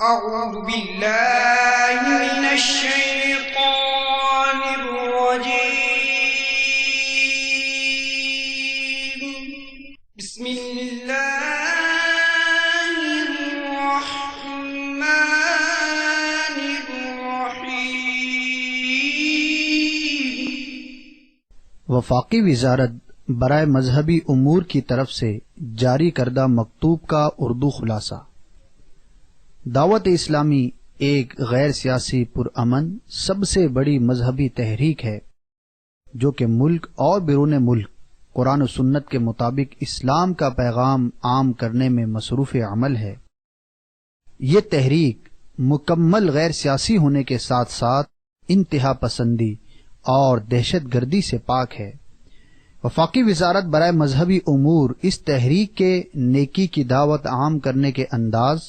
أعوذ بالله من الشيطان الرجيم. بسم الله الرحمن الرحيم. وفاقی وزارت برائے مذہبی امور کی طرف سے جاری کردہ مکتوب کا اردو خلاصہ. دعوت اسلامی ایک غیر سیاسی پرامن سب سے بڑی مذہبی تحریک ہے جو کہ ملک اور بیرون ملک قرآن و سنت کے مطابق اسلام کا پیغام عام کرنے میں مصروف عمل ہے. یہ تحریک مکمل غیر سیاسی ہونے کے ساتھ ساتھ انتہا پسندی اور دہشت گردی سے پاک ہے. وفاقی وزارت برائے مذہبی امور اس تحریک کے نیکی کی دعوت عام کرنے کے انداز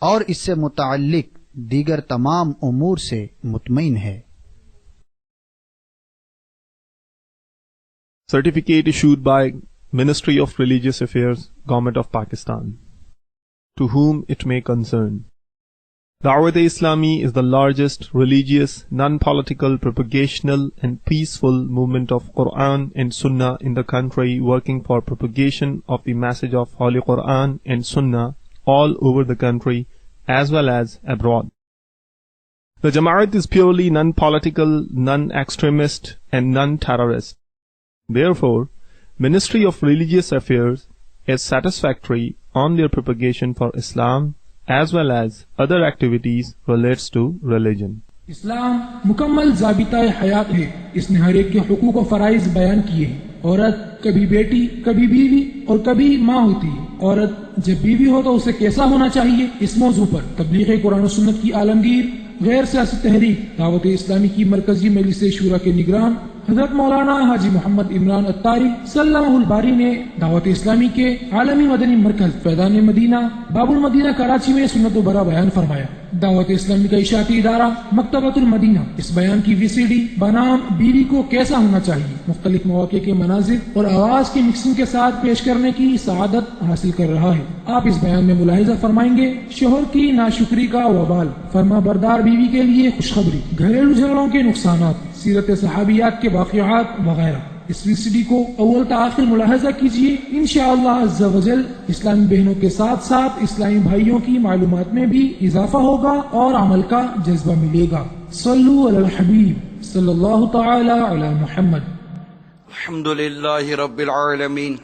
اور اس سے متعلق دیگر تمام امور سے مطمئن ہے. Certificate issued by Ministry of Religious Affairs, Government of Pakistan. To whom it may concern. Dawat-e-Islami is the largest religious, non-political, propagational and peaceful movement of Quran and Sunnah in the country, working for propagation of the message of Holy Quran and Sunnah all over the country as well as abroad. The Jamaat is purely non-political, non-extremist and non-terrorist. Therefore, Ministry of Religious Affairs is satisfactory on their propagation for Islam as well as other activities relates to religion. اسلام مکمل ضابطۂ حیات ہے. اس نے ہر ایک کے حقوق و فرائض بیان کیے ہیں. عورت کبھی بیٹی، کبھی بیوی اور کبھی ماں ہوتی ہے. عورت جب بیوی ہو تو اسے کیسا ہونا چاہیے، اس موضوع پر تبلیغ قرآن و سنت کی عالمگیر غیر سیاسی تحریک دعوت اسلامی کی مرکزی مجلس شورا کے نگران حضرت مولانا حاجی محمد عمران اتاری صلی اللہ الباری نے دعوت اسلامی کے عالمی مدنی مرکز فیضان مدینہ باب المدینہ کراچی میں سنت و برا بیان فرمایا. دعوت اسلامی کا اشاعتی ادارہ مکتبۃ المدینہ اس بیان کی VCD بنام بیوی کو کیسا ہونا چاہیے مختلف مواقع کے مناظر اور آواز کی مکسنگ کے ساتھ پیش کرنے کی سعادت حاصل کر رہا ہے. آپ اس بیان میں ملاحظہ فرمائیں گے شوہر کی ناشکری کا وبال، فرما بردار بیوی کے لیے خوشخبری، گھریلو جھگڑوں کے نقصانات، سیرت صحابیات کے واقعات وغیرہ. اس VCD کو اول تا آخر ملاحظہ کیجیے. انشاءاللہ عز و جل اسلامی بہنوں کے ساتھ ساتھ اسلامی بھائیوں کی معلومات میں بھی اضافہ ہوگا اور عمل کا جذبہ ملے گا. صلو علی الحبیب صلی اللہ تعالی علی محمد. الحمدللہ رب العالمین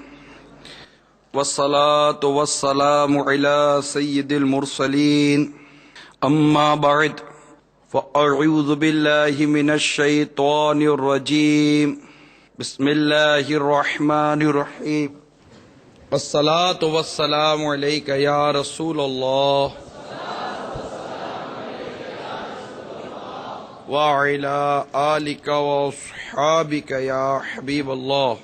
والصلاة والسلام علی سید المرسلین. اما بعد فاعوذ باللہ من الشیطان الرجیم. بسم اللہ الرحمن الرحیم. والصلاة والسلام علیک یا رسول اللہ وعلی آلک واصحابک یا حبیب اللہ.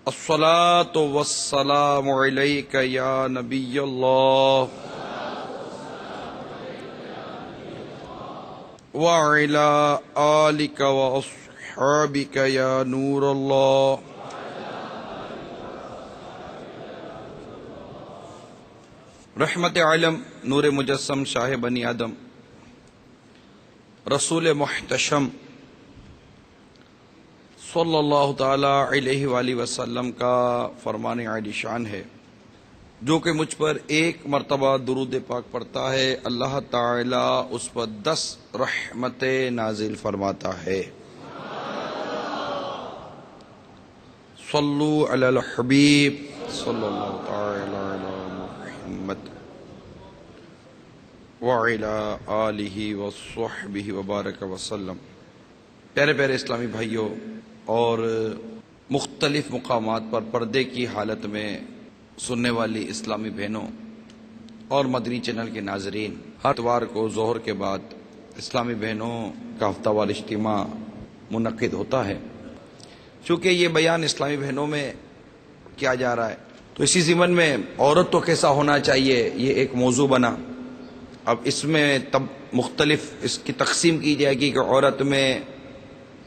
الصلاة والسلام علیک یا نبی اللہ وعلی آلک واصحابک یا نور اللہ. رحمت عالم، نور مجسم، شاہ بنی آدم، رسول محتشم صلی اللہ تعالی علیہ وآلہ وسلم کا فرمان عالی شان ہے جو کہ مجھ پر ایک مرتبہ درود پاک پڑھتا ہے اللہ تعالی اس پر 10 رحمتیں نازل فرماتا ہے. صلو علی الحبیب صلی اللہ تعالی علی محمد وعلی آلہ وصحبہ وبارک وسلم. پیارے پیارے اسلامی بھائیوں اور مختلف مقامات پر پردے کی حالت میں سننے والی اسلامی بہنوں اور مدنی چینل کے ناظرین، ہر اتوار کو ظہر کے بعد اسلامی بہنوں کا ہفتہ وار اجتماع منعقد ہوتا ہے. چونکہ یہ بیان اسلامی بہنوں میں کیا جا رہا ہے تو اسی ضمن میں عورت تو کیسا ہونا چاہیے یہ ایک موضوع بنا. اب اس میں تب مختلف اس کی تقسیم کی جائے گی کہ عورت میں،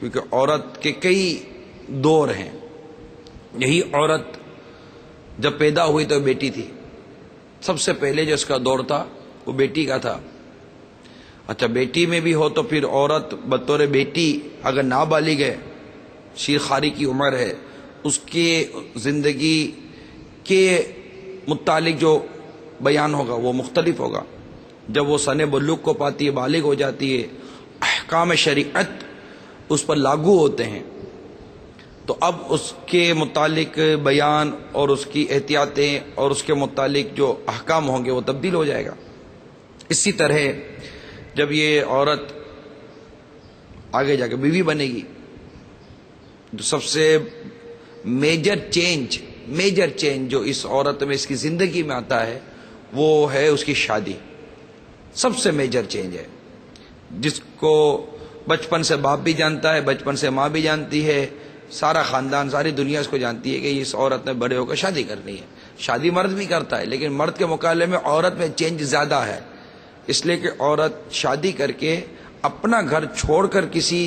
کیونکہ عورت کے کئی دور ہیں. یہی عورت جب پیدا ہوئی تو بیٹی تھی، سب سے پہلے جو اس کا دور تھا وہ بیٹی کا تھا۔ اچھا بیٹی میں بھی ہو تو پھر عورت بطور بیٹی اگر نابالغ ہے، شیرخواری کی عمر ہے، اس کے زندگی کے متعلق جو بیان ہوگا وہ مختلف ہوگا۔ جب وہ سن بلوغ کو پاتی ہے، بالغ ہو جاتی ہے، احکام شریعت اس پر لاگو ہوتے ہیں، تو اب اس کے متعلق بیان اور اس کی احتیاطیں اور اس کے متعلق جو احکام ہوں گے وہ تبدیل ہو جائے گا۔ اسی طرح جب یہ عورت آگے جا کے بیوی بنے گی تو سب سے میجر چینج جو اس عورت میں، اس کی زندگی میں آتا ہے وہ ہے اس کی شادی۔ سب سے میجر چینج ہے جس کو بچپن سے باپ بھی جانتا ہے، بچپن سے ماں بھی جانتی ہے، سارا خاندان، ساری دنیا اس کو جانتی ہے کہ اس عورت نے بڑے ہو کر شادی کرنی ہے۔ شادی مرد بھی کرتا ہے لیکن مرد کے مقابلے میں عورت میں چینج زیادہ ہے، اس لیے کہ عورت شادی کر کے اپنا گھر چھوڑ کر کسی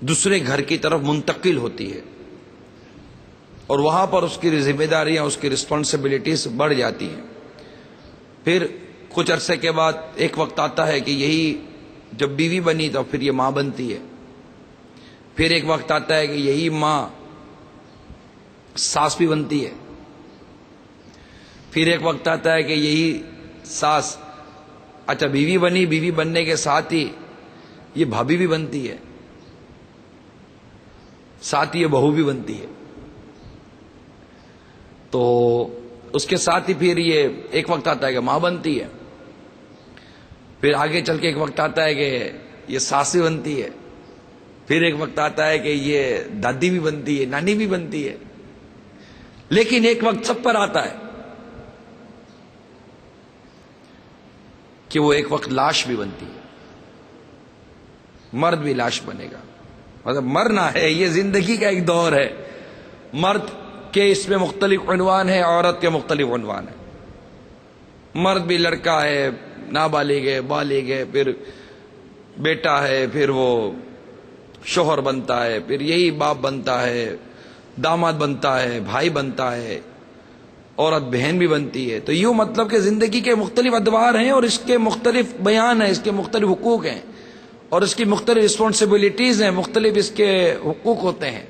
دوسرے گھر کی طرف منتقل ہوتی ہے، اور وہاں پر اس کی ذمہ داریاں، اس کی رسپانسبلٹیز بڑھ جاتی ہیں۔ پھر کچھ عرصے کے بعد ایک وقت آتا ہے کہ یہی جب بیوی بنی تو پھر یہ ماں بنتی ہے، پھر ایک وقت آتا ہے کہ یہی ماں ساس بھی بنتی ہے، پھر ایک وقت آتا ہے کہ یہی ساس اچھا بیوی بنی، بیوی بننے کے ساتھ ہی یہ بھابھی بھی بنتی ہے، ساتھ ہی یہ بہو بھی بنتی ہے، تو اس کے ساتھ ہی پھر یہ ایک وقت آتا ہے کہ ماں بنتی ہے، پھر آگے چل کے ایک وقت آتا ہے کہ یہ ساس بھی بنتی ہے، پھر ایک وقت آتا ہے کہ یہ دادی بھی بنتی ہے، نانی بھی بنتی ہے، لیکن ایک وقت سب پر آتا ہے کہ وہ ایک وقت لاش بھی بنتی ہے، مرد بھی لاش بنے گا۔ مطلب مرنا ہے، یہ زندگی کا ایک دور ہے، مرد کے اس میں مختلف عنوان ہے، عورت کے مختلف عنوان ہے۔ مرد بھی لڑکا ہے، نابالغ ہے، بالغ ہے، پھر بیٹا ہے، پھر وہ شوہر بنتا ہے، پھر یہی باپ بنتا ہے، داماد بنتا ہے، بھائی بنتا ہے، عورت بہن بھی بنتی ہے۔ تو یوں مطلب کہ زندگی کے مختلف ادوار ہیں اور اس کے مختلف بیان ہیں، اس کے مختلف حقوق ہیں اور اس کی مختلف رسپانسبلٹیز ہیں، مختلف اس کے حقوق ہوتے ہیں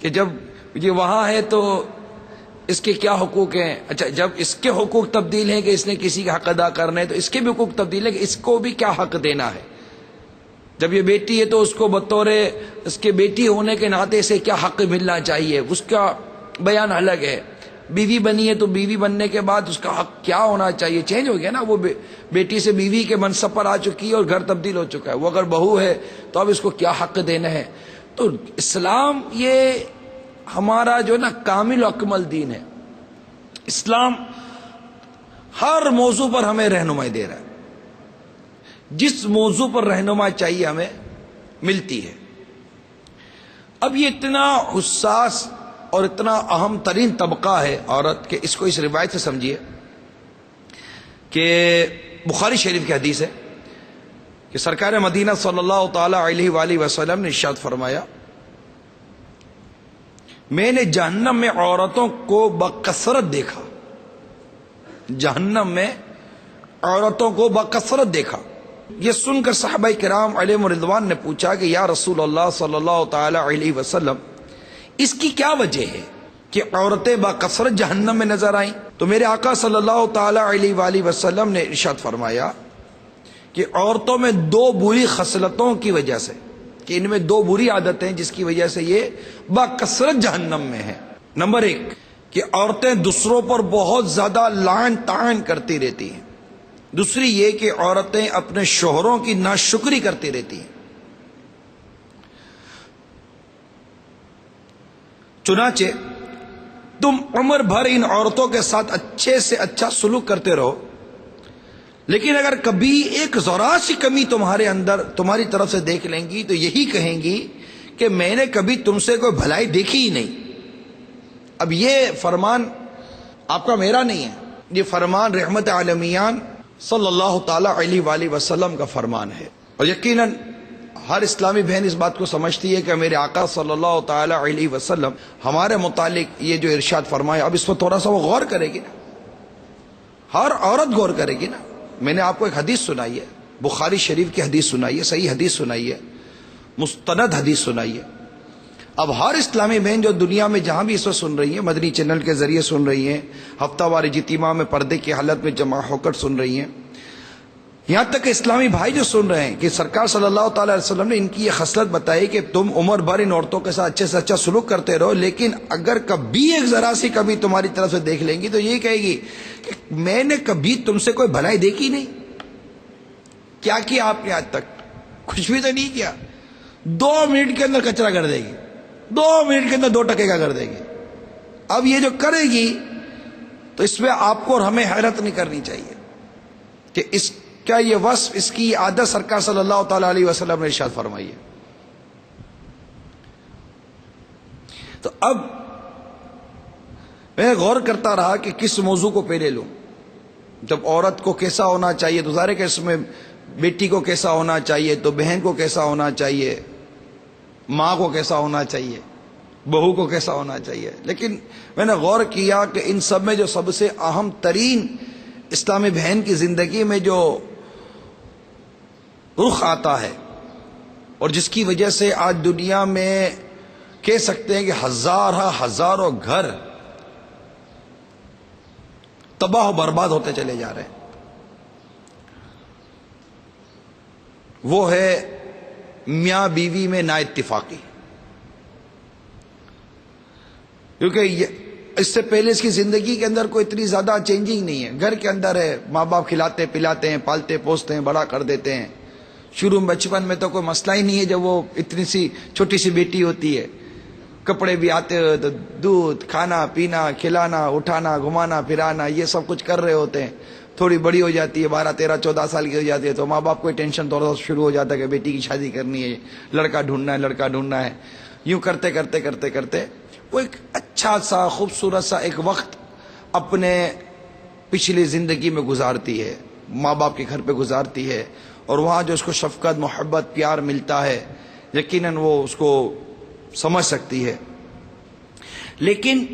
کہ جب یہ وہاں ہے تو اس کے کیا حقوق ہیں۔ اچھا جب اس کے حقوق تبدیل ہیں کہ اس نے کسی کا حق ادا کرنا ہے تو اس کے بھی حقوق تبدیل ہے کہ اس کو بھی کیا حق دینا ہے۔ جب یہ بیٹی ہے تو اس کو بطور اس کے بیٹی ہونے کے ناطے سے کیا حق ملنا چاہیے، اس کا بیان الگ ہے۔ بیوی بنی ہے تو بیوی بننے کے بعد اس کا حق کیا ہونا چاہیے، چینج ہو گیا نا، وہ بیٹی سے بیوی کے منصب پر آ چکی ہے اور گھر تبدیل ہو چکا ہے۔ وہ اگر بہو ہے تو اب اس کو کیا حق دینا ہے۔ تو اسلام یہ ہمارا جو نا کامل و اکمل دین ہے۔ اسلام ہر موضوع پر ہمیں رہنمائی دے رہا ہے، جس موضوع پر رہنمائی چاہیے ہمیں ملتی ہے۔ اب یہ اتنا حساس اور اتنا اہم ترین طبقہ ہے عورت کے، اس کو اس روایت سے سمجھیے کہ بخاری شریف کی حدیث ہے کہ سرکار مدینہ صلی اللہ تعالی علیہ وآلہ وسلم نے ارشاد فرمایا، میں نے جہنم میں عورتوں کو بکثرت دیکھا، جہنم میں عورتوں کو بکثرت دیکھا۔ یہ سن کر صحابہ کرام علیہم رضوان نے پوچھا کہ یا رسول اللہ صلی اللہ تعالی علیہ وسلم، اس کی کیا وجہ ہے کہ عورتیں بکثرت جہنم میں نظر آئیں؟ تو میرے آقا صلی اللہ تعالی علیہ وآلہ وسلم نے ارشاد فرمایا کہ عورتوں میں دو بری خصلتوں کی وجہ سے، کہ ان میں دو بری عادتیں جس کی وجہ سے یہ بکثرت جہنم میں ہیں۔ نمبر ایک کہ عورتیں دوسروں پر بہت زیادہ لعن طعن کرتی رہتی ہیں، دوسری یہ کہ عورتیں اپنے شوہروں کی ناشکری کرتی رہتی ہیں۔ چنانچہ تم عمر بھر ان عورتوں کے ساتھ اچھے سے اچھا سلوک کرتے رہو، لیکن اگر کبھی ایک ذرا سی کمی تمہارے اندر تمہاری طرف سے دیکھ لیں گی تو یہی کہیں گی کہ میں نے کبھی تم سے کوئی بھلائی دیکھی ہی نہیں۔ اب یہ فرمان آپ کا میرا نہیں ہے، یہ فرمان رحمت عالمیان صلی اللہ تعالی علیہ وآلہ وسلم کا فرمان ہے، اور یقیناً ہر اسلامی بہن اس بات کو سمجھتی ہے کہ میرے آقا صلی اللہ تعالی علیہ وسلم ہمارے متعلق یہ جو ارشاد فرمایا، اب اس پر تھوڑا سا وہ غور کرے گی نا، ہر عورت غور کرے گی نا۔ میں نے آپ کو ایک حدیث سنائی ہے، بخاری شریف کی حدیث سنائی ہے، صحیح حدیث سنائی ہے، مستند حدیث سنائی ہے۔ اب ہر اسلامی بہن جو دنیا میں جہاں بھی اس وقت سن رہی ہیں، مدنی چینل کے ذریعے سن رہی ہیں، ہفتہ وار اجتماع میں پردے کی حالت میں جمع ہو کر سن رہی ہیں، یہاں تک کہ اسلامی بھائی جو سن رہے ہیں کہ سرکار صلی اللہ تعالی علیہ وسلم نے ان کی یہ خصلت بتائی کہ تم عمر بھر ان عورتوں کے ساتھ اچھے سے اچھا سلوک کرتے رہو، لیکن اگر کبھی ایک ذرا سی کبھی تمہاری طرف سے دیکھ لیں گی تو یہ کہے گی کہ میں نے کبھی تم سے کوئی بھلائی دیکھی نہیں۔ کیا کیا آپ نے آج تک؟ کچھ بھی تو نہیں کیا۔ 2 منٹ کے اندر کچرا کر دے گی، 2 منٹ کے اندر 2 ٹکے کا کر دے گی۔ اب یہ جو کرے گی تو اس میں آپ کو اور ہمیں حیرت نہیں کرنی چاہیے کہ اس کیا یہ وصف، اس کی عادت سرکار صلی اللہ تعالی علیہ وسلم نے ارشاد فرمائی ہے۔ تو اب میں غور کرتا رہا کہ کس موضوع کو پہلے لوں۔ جب عورت کو کیسا ہونا چاہیے تو ظاہر ہے کہ اس میں بیٹی کو کیسا ہونا چاہیے، تو بہن کو کیسا ہونا چاہیے، ماں کو کیسا ہونا چاہیے، بہو کو کیسا ہونا چاہیے، لیکن میں نے غور کیا کہ ان سب میں جو سب سے اہم ترین اسلامی بہن کی زندگی میں جو رخ آتا ہے اور جس کی وجہ سے آج دنیا میں کہہ سکتے ہیں کہ ہزاروں گھر تباہ و برباد ہوتے چلے جا رہے ہیں، وہ ہے میاں بیوی میں نا اتفاقی۔ کیونکہ اس سے پہلے اس کی زندگی کے اندر کوئی اتنی زیادہ چینجنگ نہیں ہے، گھر کے اندر ہے، ماں باپ کھلاتے پلاتے ہیں، پالتے پوستے ہیں، بڑا کر دیتے ہیں۔ شروع میں بچپن میں تو کوئی مسئلہ ہی نہیں ہے، جب وہ اتنی سی چھوٹی سی بیٹی ہوتی ہے، کپڑے بھی آتے ہوئے تو دودھ کھانا پینا کھلانا اٹھانا گھمانا پھرانا یہ سب کچھ کر رہے ہوتے ہیں۔ تھوڑی بڑی ہو جاتی ہے، 12 13 14 سال کی ہو جاتی ہے تو ماں باپ کو ٹینشن تھوڑا سا شروع ہو جاتا ہے کہ بیٹی کی شادی کرنی ہے، لڑکا ڈھونڈنا ہے۔ یوں کرتے کرتے کرتے کرتے وہ ایک اچھا سا خوبصورت سا ایک وقت اپنے پچھلی زندگی میں گزارتی ہے، ماں باپ کے گھر پہ گزارتی ہے، اور وہاں جو اس کو شفقت محبت پیار ملتا ہے یقیناً وہ اس کو سمجھ سکتی ہے۔ لیکن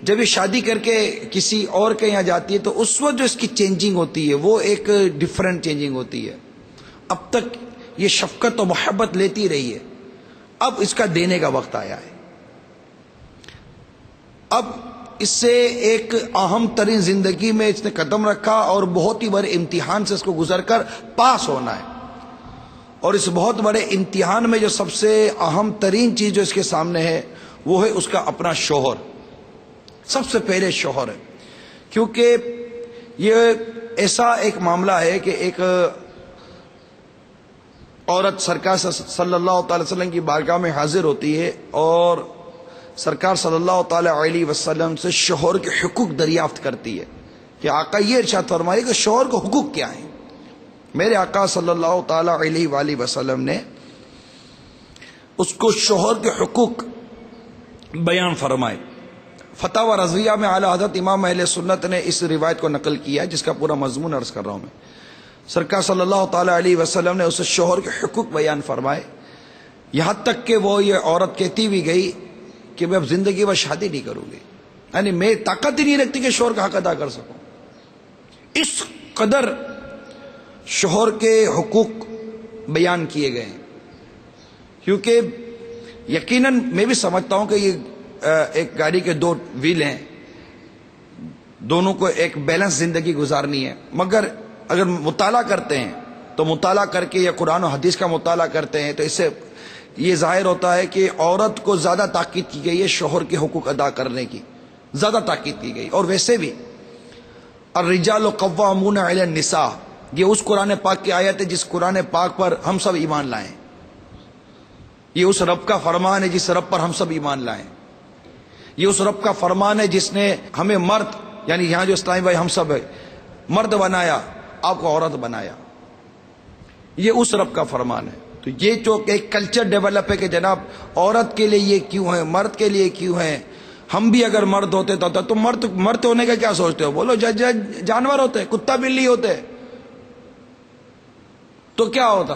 جب یہ شادی کر کے کسی اور کے یہاں جاتی ہے تو اس وقت جو اس کی چینجنگ ہوتی ہے وہ ایک ڈیفرنٹ چینجنگ ہوتی ہے۔ اب تک یہ شفقت و محبت لیتی رہی ہے، اب اس کا دینے کا وقت آیا ہے۔ اب اس سے ایک اہم ترین زندگی میں اس نے قدم رکھا اور بہت ہی بڑے امتحان سے اس کو گزر کر پاس ہونا ہے، اور اس بہت بڑے امتحان میں جو سب سے اہم ترین چیز جو اس کے سامنے ہے وہ ہے اس کا اپنا شوہر۔ سب سے پہلے شوہر ہے، کیونکہ یہ ایسا ایک معاملہ ہے کہ ایک عورت سرکار صلی اللہ تعالی وسلم کی بارگاہ میں حاضر ہوتی ہے اور سرکار صلی اللہ تعالی علیہ وسلم سے شوہر کے حقوق دریافت کرتی ہے کہ آقا یہ ارشاد فرمائے کہ شوہر کو حقوق کیا ہیں۔ میرے آقا صلی اللہ تعالی علیہ وآلہ وسلم نے اس کو شوہر کے حقوق بیان فرمائے۔ فتاوی رضویہ میں اعلیٰ حضرت امام اہل سنت نے اس روایت کو نقل کیا ہے جس کا پورا مضمون عرض کر رہا ہوں میں۔ سرکار صلی اللہ تعالی علیہ وسلم نے اسے شوہر کے حقوق بیان فرمائے، یہاں تک کہ وہ یہ عورت کہتی بھی گئی کہ میں اب زندگی میں شادی نہیں کروں گی، یعنی میں طاقت ہی نہیں رکھتی کہ شوہر کا حق ادا کر سکوں۔ اس قدر شوہر کے حقوق بیان کیے گئے ہیں، کیونکہ یقیناً میں بھی سمجھتا ہوں کہ یہ ایک گاڑی کے 2 ویل ہیں، دونوں کو ایک بیلنس زندگی گزارنی ہے، مگر اگر مطالعہ کرتے ہیں تو مطالعہ کر کے یا قرآن و حدیث کا مطالعہ کرتے ہیں تو اس سے یہ ظاہر ہوتا ہے کہ عورت کو زیادہ تاکید کی گئی ہے شوہر کے حقوق ادا کرنے کی، زیادہ تاکید کی گئی۔ اور ویسے بھی الرجال قوامون علی النساء، یہ اس قرآن پاک کی آیت ہے جس قرآن پاک پر ہم سب ایمان لائیں، یہ اس رب کا فرمان ہے جس رب پر ہم سب ایمان لائیں، یہ اس رب کا فرمان ہے جس نے ہمیں مرد، یعنی یہاں جو اسلامی بھائی ہم سب ہے، مرد بنایا، آپ کو عورت بنایا، یہ اس رب کا فرمان ہے۔ تو یہ جو ایک کلچر ڈیولپ ہے کہ جناب عورت کے لیے یہ کیوں ہے، مرد کے لیے کیوں ہے، ہم بھی اگر مرد ہوتے تو تم مرد ہونے کا کیا سوچتے ہو؟ بولو جانور ہوتے، کتا بلی ہوتے تو کیا ہوتا؟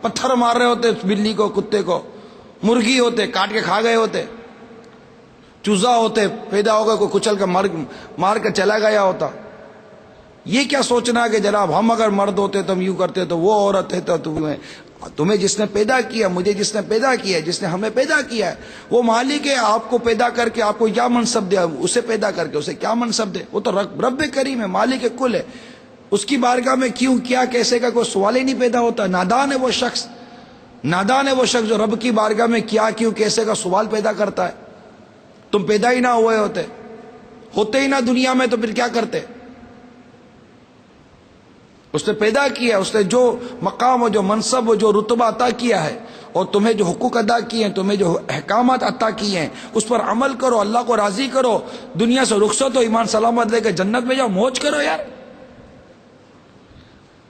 پتھر مار رہے ہوتے بلی کو، کتے کو، مرغی ہوتے کاٹ کے کھا گئے ہوتے، چوزا ہوتے پیدا ہو گئے، کوئی کچل کر مار کر چلا گیا ہوتا. یہ کیا سوچنا کہ جناب ہم اگر مرد ہوتے تو ہم یوں کرتے، تو وہ عورت ہے تو تمہیں جس نے پیدا کیا، مجھے جس نے پیدا کیا، جس نے ہمیں پیدا کیا ہے وہ مالک ہے. آپ کو پیدا کر کے آپ کو کیا منصب دے، اسے پیدا کر کے اسے کیا منصب دے؟ وہ تو رب کریم ہے، مالک کل ہے. اس کی بارگاہ میں کیوں، کیا، کیسے کا کوئی سوال ہی نہیں پیدا ہوتا. نادان ہے وہ شخص، نادان ہے وہ شخص جو رب کی بارگاہ میں کیا، کیوں، کیسے کا سوال پیدا کرتا ہے. تم پیدا ہی نہ ہوئے ہوتے ہی نہ دنیا میں، تو پھر کیا کرتے؟ اس نے پیدا کیا، اس نے جو مقام اور جو منصب اور جو رتبہ عطا کیا ہے، اور تمہیں جو حقوق ادا کیے ہیں، تمہیں جو احکامات عطا کیے ہیں، اس پر عمل کرو، اللہ کو راضی کرو، دنیا سے رخصت ہو، ایمان سلامت لے کے جنت میں جاؤ، موج کرو یار.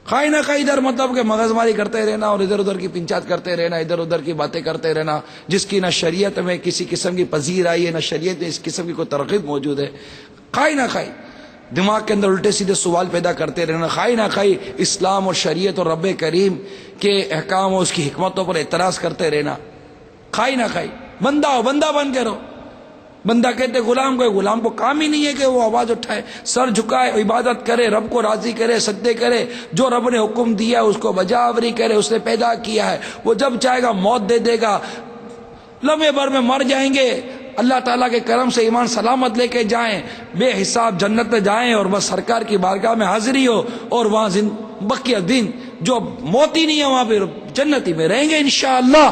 خواہ نہ خواہ ادھر مطلب کہ مغز ماری کرتے رہنا اور ادھر ادھر کی پنچات کرتے رہنا، ادھر ادھر کی باتیں کرتے رہنا، جس کی نہ شریعت میں کسی قسم کی پذیر آئی ہے، نہ شریعت میں اس قسم کی کوئی ترغیب موجود ہے. خواہ نہ خواہ دماغ کے اندر الٹے سیدھے سوال پیدا کرتے رہنا، خواہ نہ خواہ اسلام اور شریعت اور رب کریم کے احکام اور اس کی حکمتوں پر اعتراض کرتے رہنا. خواہ نہ خواہ بندہ ہو، بندہ بن کے رہو. بندہ کہتے غلام کو، غلام کو کام ہی نہیں ہے کہ وہ آواز اٹھائے، سر جھکائے، عبادت کرے، رب کو راضی کرے، سجدے کرے، جو رب نے حکم دیا اس کو بجا آوری کرے. اس نے پیدا کیا ہے، وہ جب چاہے گا موت دے دے گا، لمحے بھر میں مر جائیں گے، اللہ تعالیٰ کے کرم سے ایمان سلامت لے کے جائیں، بے حساب جنت میں جائیں، اور بس سرکار کی بارگاہ میں حاضری ہو، اور وہاں بقیہ دن جو موت ہی نہیں ہے وہاں پہ جنتی میں رہیں گے انشاءاللہ.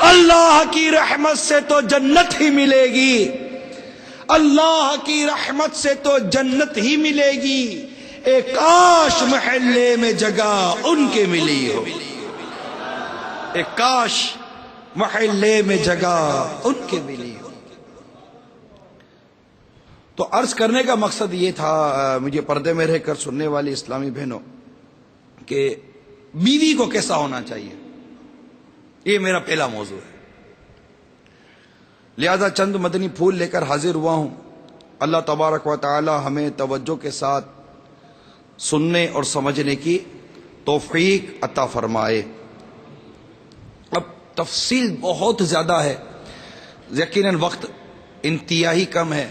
اللہ کی رحمت سے تو جنت ہی ملے گی، اللہ کی رحمت سے تو جنت ہی ملے گی. ایک کاش محلے میں جگہ ان کے ملی ہو، ایک کاش محلے میں جگہ ان کے ملی ہو. تو عرض کرنے کا مقصد یہ تھا مجھے پردے میں رہ کر سننے والی اسلامی بہنوں کہ بیوی کو کیسا ہونا چاہیے، یہ میرا پہلا موضوع ہے. لہذا چند مدنی پھول لے کر حاضر ہوا ہوں. اللہ تبارک و تعالی ہمیں توجہ کے ساتھ سننے اور سمجھنے کی توفیق عطا فرمائے. اب تفصیل بہت زیادہ ہے، یقیناً وقت انتہائی کم ہے.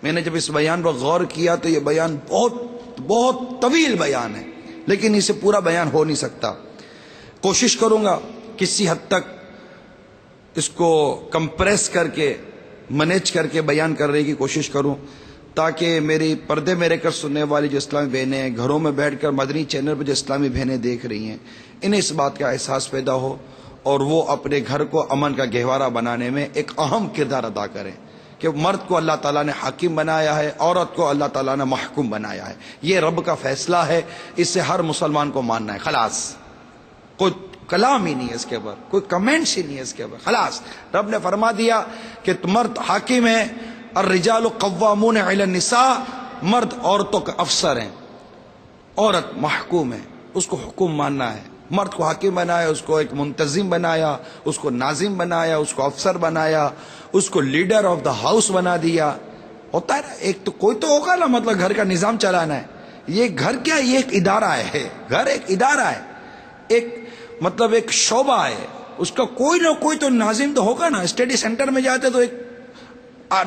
میں نے جب اس بیان پر غور کیا تو یہ بیان بہت طویل بیان ہے، لیکن اسے پورا بیان ہو نہیں سکتا. کوشش کروں گا کسی حد تک اس کو کمپریس کر کے مینیج کر کے بیان کرنے کی کوشش کروں، تاکہ میری پردے میں رہ کر سننے والی جو اسلامی بہنیں ہیں، گھروں میں بیٹھ کر مدنی چینل پر جو اسلامی بہنیں دیکھ رہی ہیں، انہیں اس بات کا احساس پیدا ہو اور وہ اپنے گھر کو امن کا گہوارہ بنانے میں ایک اہم کردار ادا کریں کہ مرد کو اللہ تعالیٰ نے حاکم بنایا ہے، عورت کو اللہ تعالیٰ نے محکوم بنایا ہے. یہ رب کا فیصلہ ہے، اس سے ہر مسلمان کو ماننا ہے. خلاص کوئی کلام ہی نہیں ہے اس کے اوپر، کوئی کمنٹس ہی نہیں ہے اس کے اوپر. خلاص رب نے فرما دیا کہ مرد حاکم ہے، الرجال قوامون علی النساء، مرد عورتوں کا افسر ہیں، عورت محکوم ہے، اس کو حکم ماننا ہے. مرد کو حاکم بنایا، اس کو ایک منتظم بنایا، اس کو ناظم بنایا، اس کو افسر بنایا، اس کو لیڈر آف دا ہاؤس بنا دیا. ہوتا ہے نا، ایک تو کوئی تو ہوگا نا، مطلب گھر کا نظام چلانا ہے. یہ گھر کیا، یہ ایک ادارہ ہے، گھر ایک ادارہ ہے، ایک مطلب ایک شعبہ ہے، اس کا کوئی نہ کوئی تو ناظم تو ہوگا نا. اسٹڈی سینٹر میں جاتے تو ایک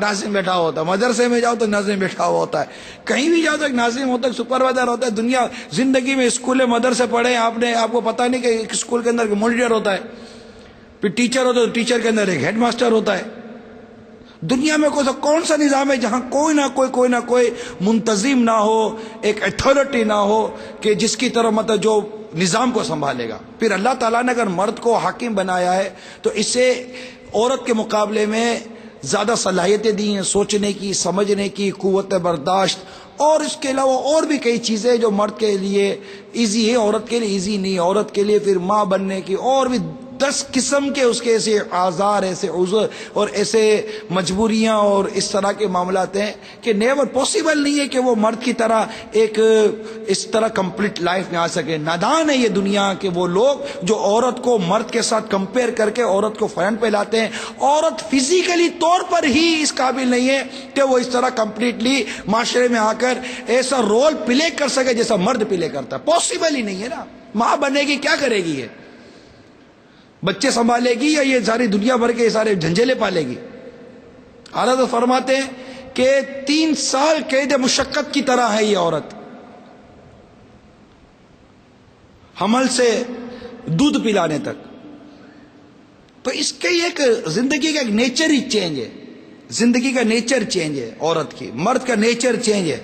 ناظم بیٹھا ہوتا ہے، مدرسے میں جاؤ تو ناظم بیٹھا ہوا ہوتا ہے، کہیں بھی جاؤ تو ایک ناظم ہوتا ہے، سپروائزر ہوتا ہے. دنیا زندگی میں اسکول مدرسے پڑھے آپ نے، آپ کو پتہ نہیں کہ ایک اسکول کے اندر مانیٹر ہوتا ہے، پھر ٹیچر ہوتا ہے تو ٹیچر کے اندر ایک ہیڈ ماسٹر ہوتا ہے. دنیا میں کون سا نظام ہے جہاں کوئی نہ کوئی منتظم نہ ہو، ایک اتھارٹی نہ ہو کہ جس کی طرف مطلب جو نظام کو سنبھالے گا. پھر اللہ تعالیٰ نے اگر مرد کو حاکم بنایا ہے تو اسے عورت کے مقابلے میں زیادہ صلاحیتیں دی ہیں، سوچنے کی، سمجھنے کی، قوت برداشت، اور اس کے علاوہ اور بھی کئی چیزیں جو مرد کے لیے ایزی ہے عورت کے لیے ایزی نہیں. عورت کے لیے پھر ماں بننے کی اور بھی 10 قسم کے اس کے ایسے آزار، ایسے عذر اور ایسے مجبوریاں اور اس طرح کے معاملات ہیں کہ نیور پاسبل نہیں ہے کہ وہ مرد کی طرح ایک اس طرح کمپلیٹ لائف میں آ سکے. نادان ہے یہ دنیا کے وہ لوگ جو عورت کو مرد کے ساتھ کمپیئر کر کے عورت کو فرنٹ پہ لاتے ہیں. عورت فزیکلی طور پر ہی اس قابل نہیں ہے کہ وہ اس طرح کمپلیٹلی معاشرے میں آ کر ایسا رول پلے کر سکے جیسا مرد پلے کرتا ہے. پاسبل ہی نہیں ہے نا. ماں بنے گی کیا کرے گی؟ یہ بچے سنبھالے گی یا یہ ساری دنیا بھر کے سارے جھنجھیلے پالے گی؟ حضرت فرماتے ہیں کہ 3 سال قید مشقت کی طرح ہے یہ عورت، حمل سے دودھ پلانے تک. تو اس کے ایک زندگی کا ایک نیچر ہی چینج ہے، زندگی کا نیچر چینج ہے عورت کی. مرد کا نیچر چینج ہے،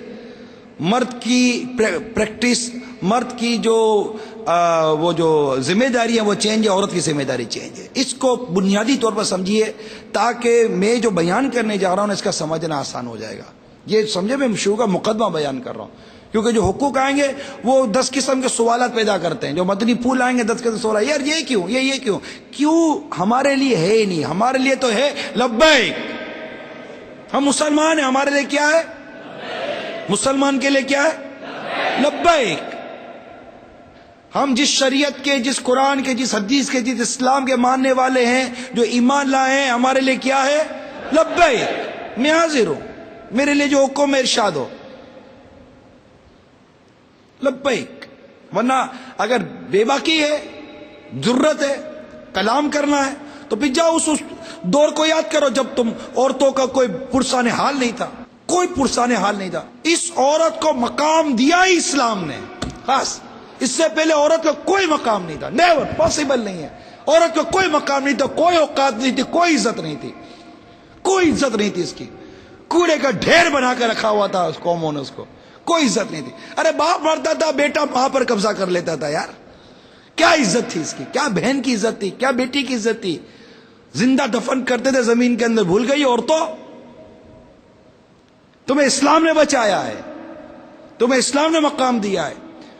مرد کی پریکٹس، مرد کی جو وہ جو ذمہ داری ہے وہ چینج ہے، عورت کی ذمہ داری چینج ہے. اس کو بنیادی طور پر سمجھیے تاکہ میں جو بیان کرنے جا رہا ہوں اس کا سمجھنا آسان ہو جائے گا. یہ سمجھے میں شروع کا مقدمہ بیان کر رہا ہوں، کیونکہ جو حقوق آئیں گے وہ 10 قسم کے سوالات پیدا کرتے ہیں. جو مدنی پھول آئیں گے 10 قسم کے سوال، یار یہ کیوں، یہ کیوں ہمارے لیے ہے ہی نہیں. ہمارے لیے تو ہے لبیک، ہم مسلمان ہیں، ہمارے لیے کیا ہے؟ مسلمان کے لیے کیا ہے؟ لبیک. ہم جس شریعت کے، جس قرآن کے، جس حدیث کے، جس اسلام کے ماننے والے ہیں، جو ایمان لائے ہیں، ہمارے لیے کیا ہے؟ لبیک، میں حاضر ہوں، میرے لیے جو حکم ارشاد ہو لبیک. ورنہ اگر بے باکی ہے، ضرورت ہے، کلام کرنا ہے تو پھر جاؤ اس دور کو یاد کرو جب تم عورتوں کا کوئی پرسان حال نہیں تھا، کوئی پرسان حال نہیں تھا. اس عورت کو مقام دیا ہی اسلام نے. خاص اس سے پہلے عورت کا کوئی مقام نہیں تھا، نیور، پاسبل نہیں ہے. عورت کا کوئی مقام نہیں تھا، کوئی اوقات نہیں تھی، کوئی عزت نہیں تھی، کوئی عزت نہیں تھی. اس کی کوڑے کا ڈھیر بنا کے رکھا ہوا تھا اس قوموں نے، اس کو کوئی عزت نہیں تھی. ارے باپ مرتا تھا، بیٹا ماں پر قبضہ کر لیتا تھا. یار کیا عزت تھی اس کی؟ کیا بہن کی عزت تھی؟ کیا بیٹی کی عزت تھی؟ زندہ دفن کرتے تھے زمین کے اندر. بھول گئی عورتوں؟ تمہیں اسلام نے بچایا ہے، تمہیں اسلام نے مقام دیا ہے،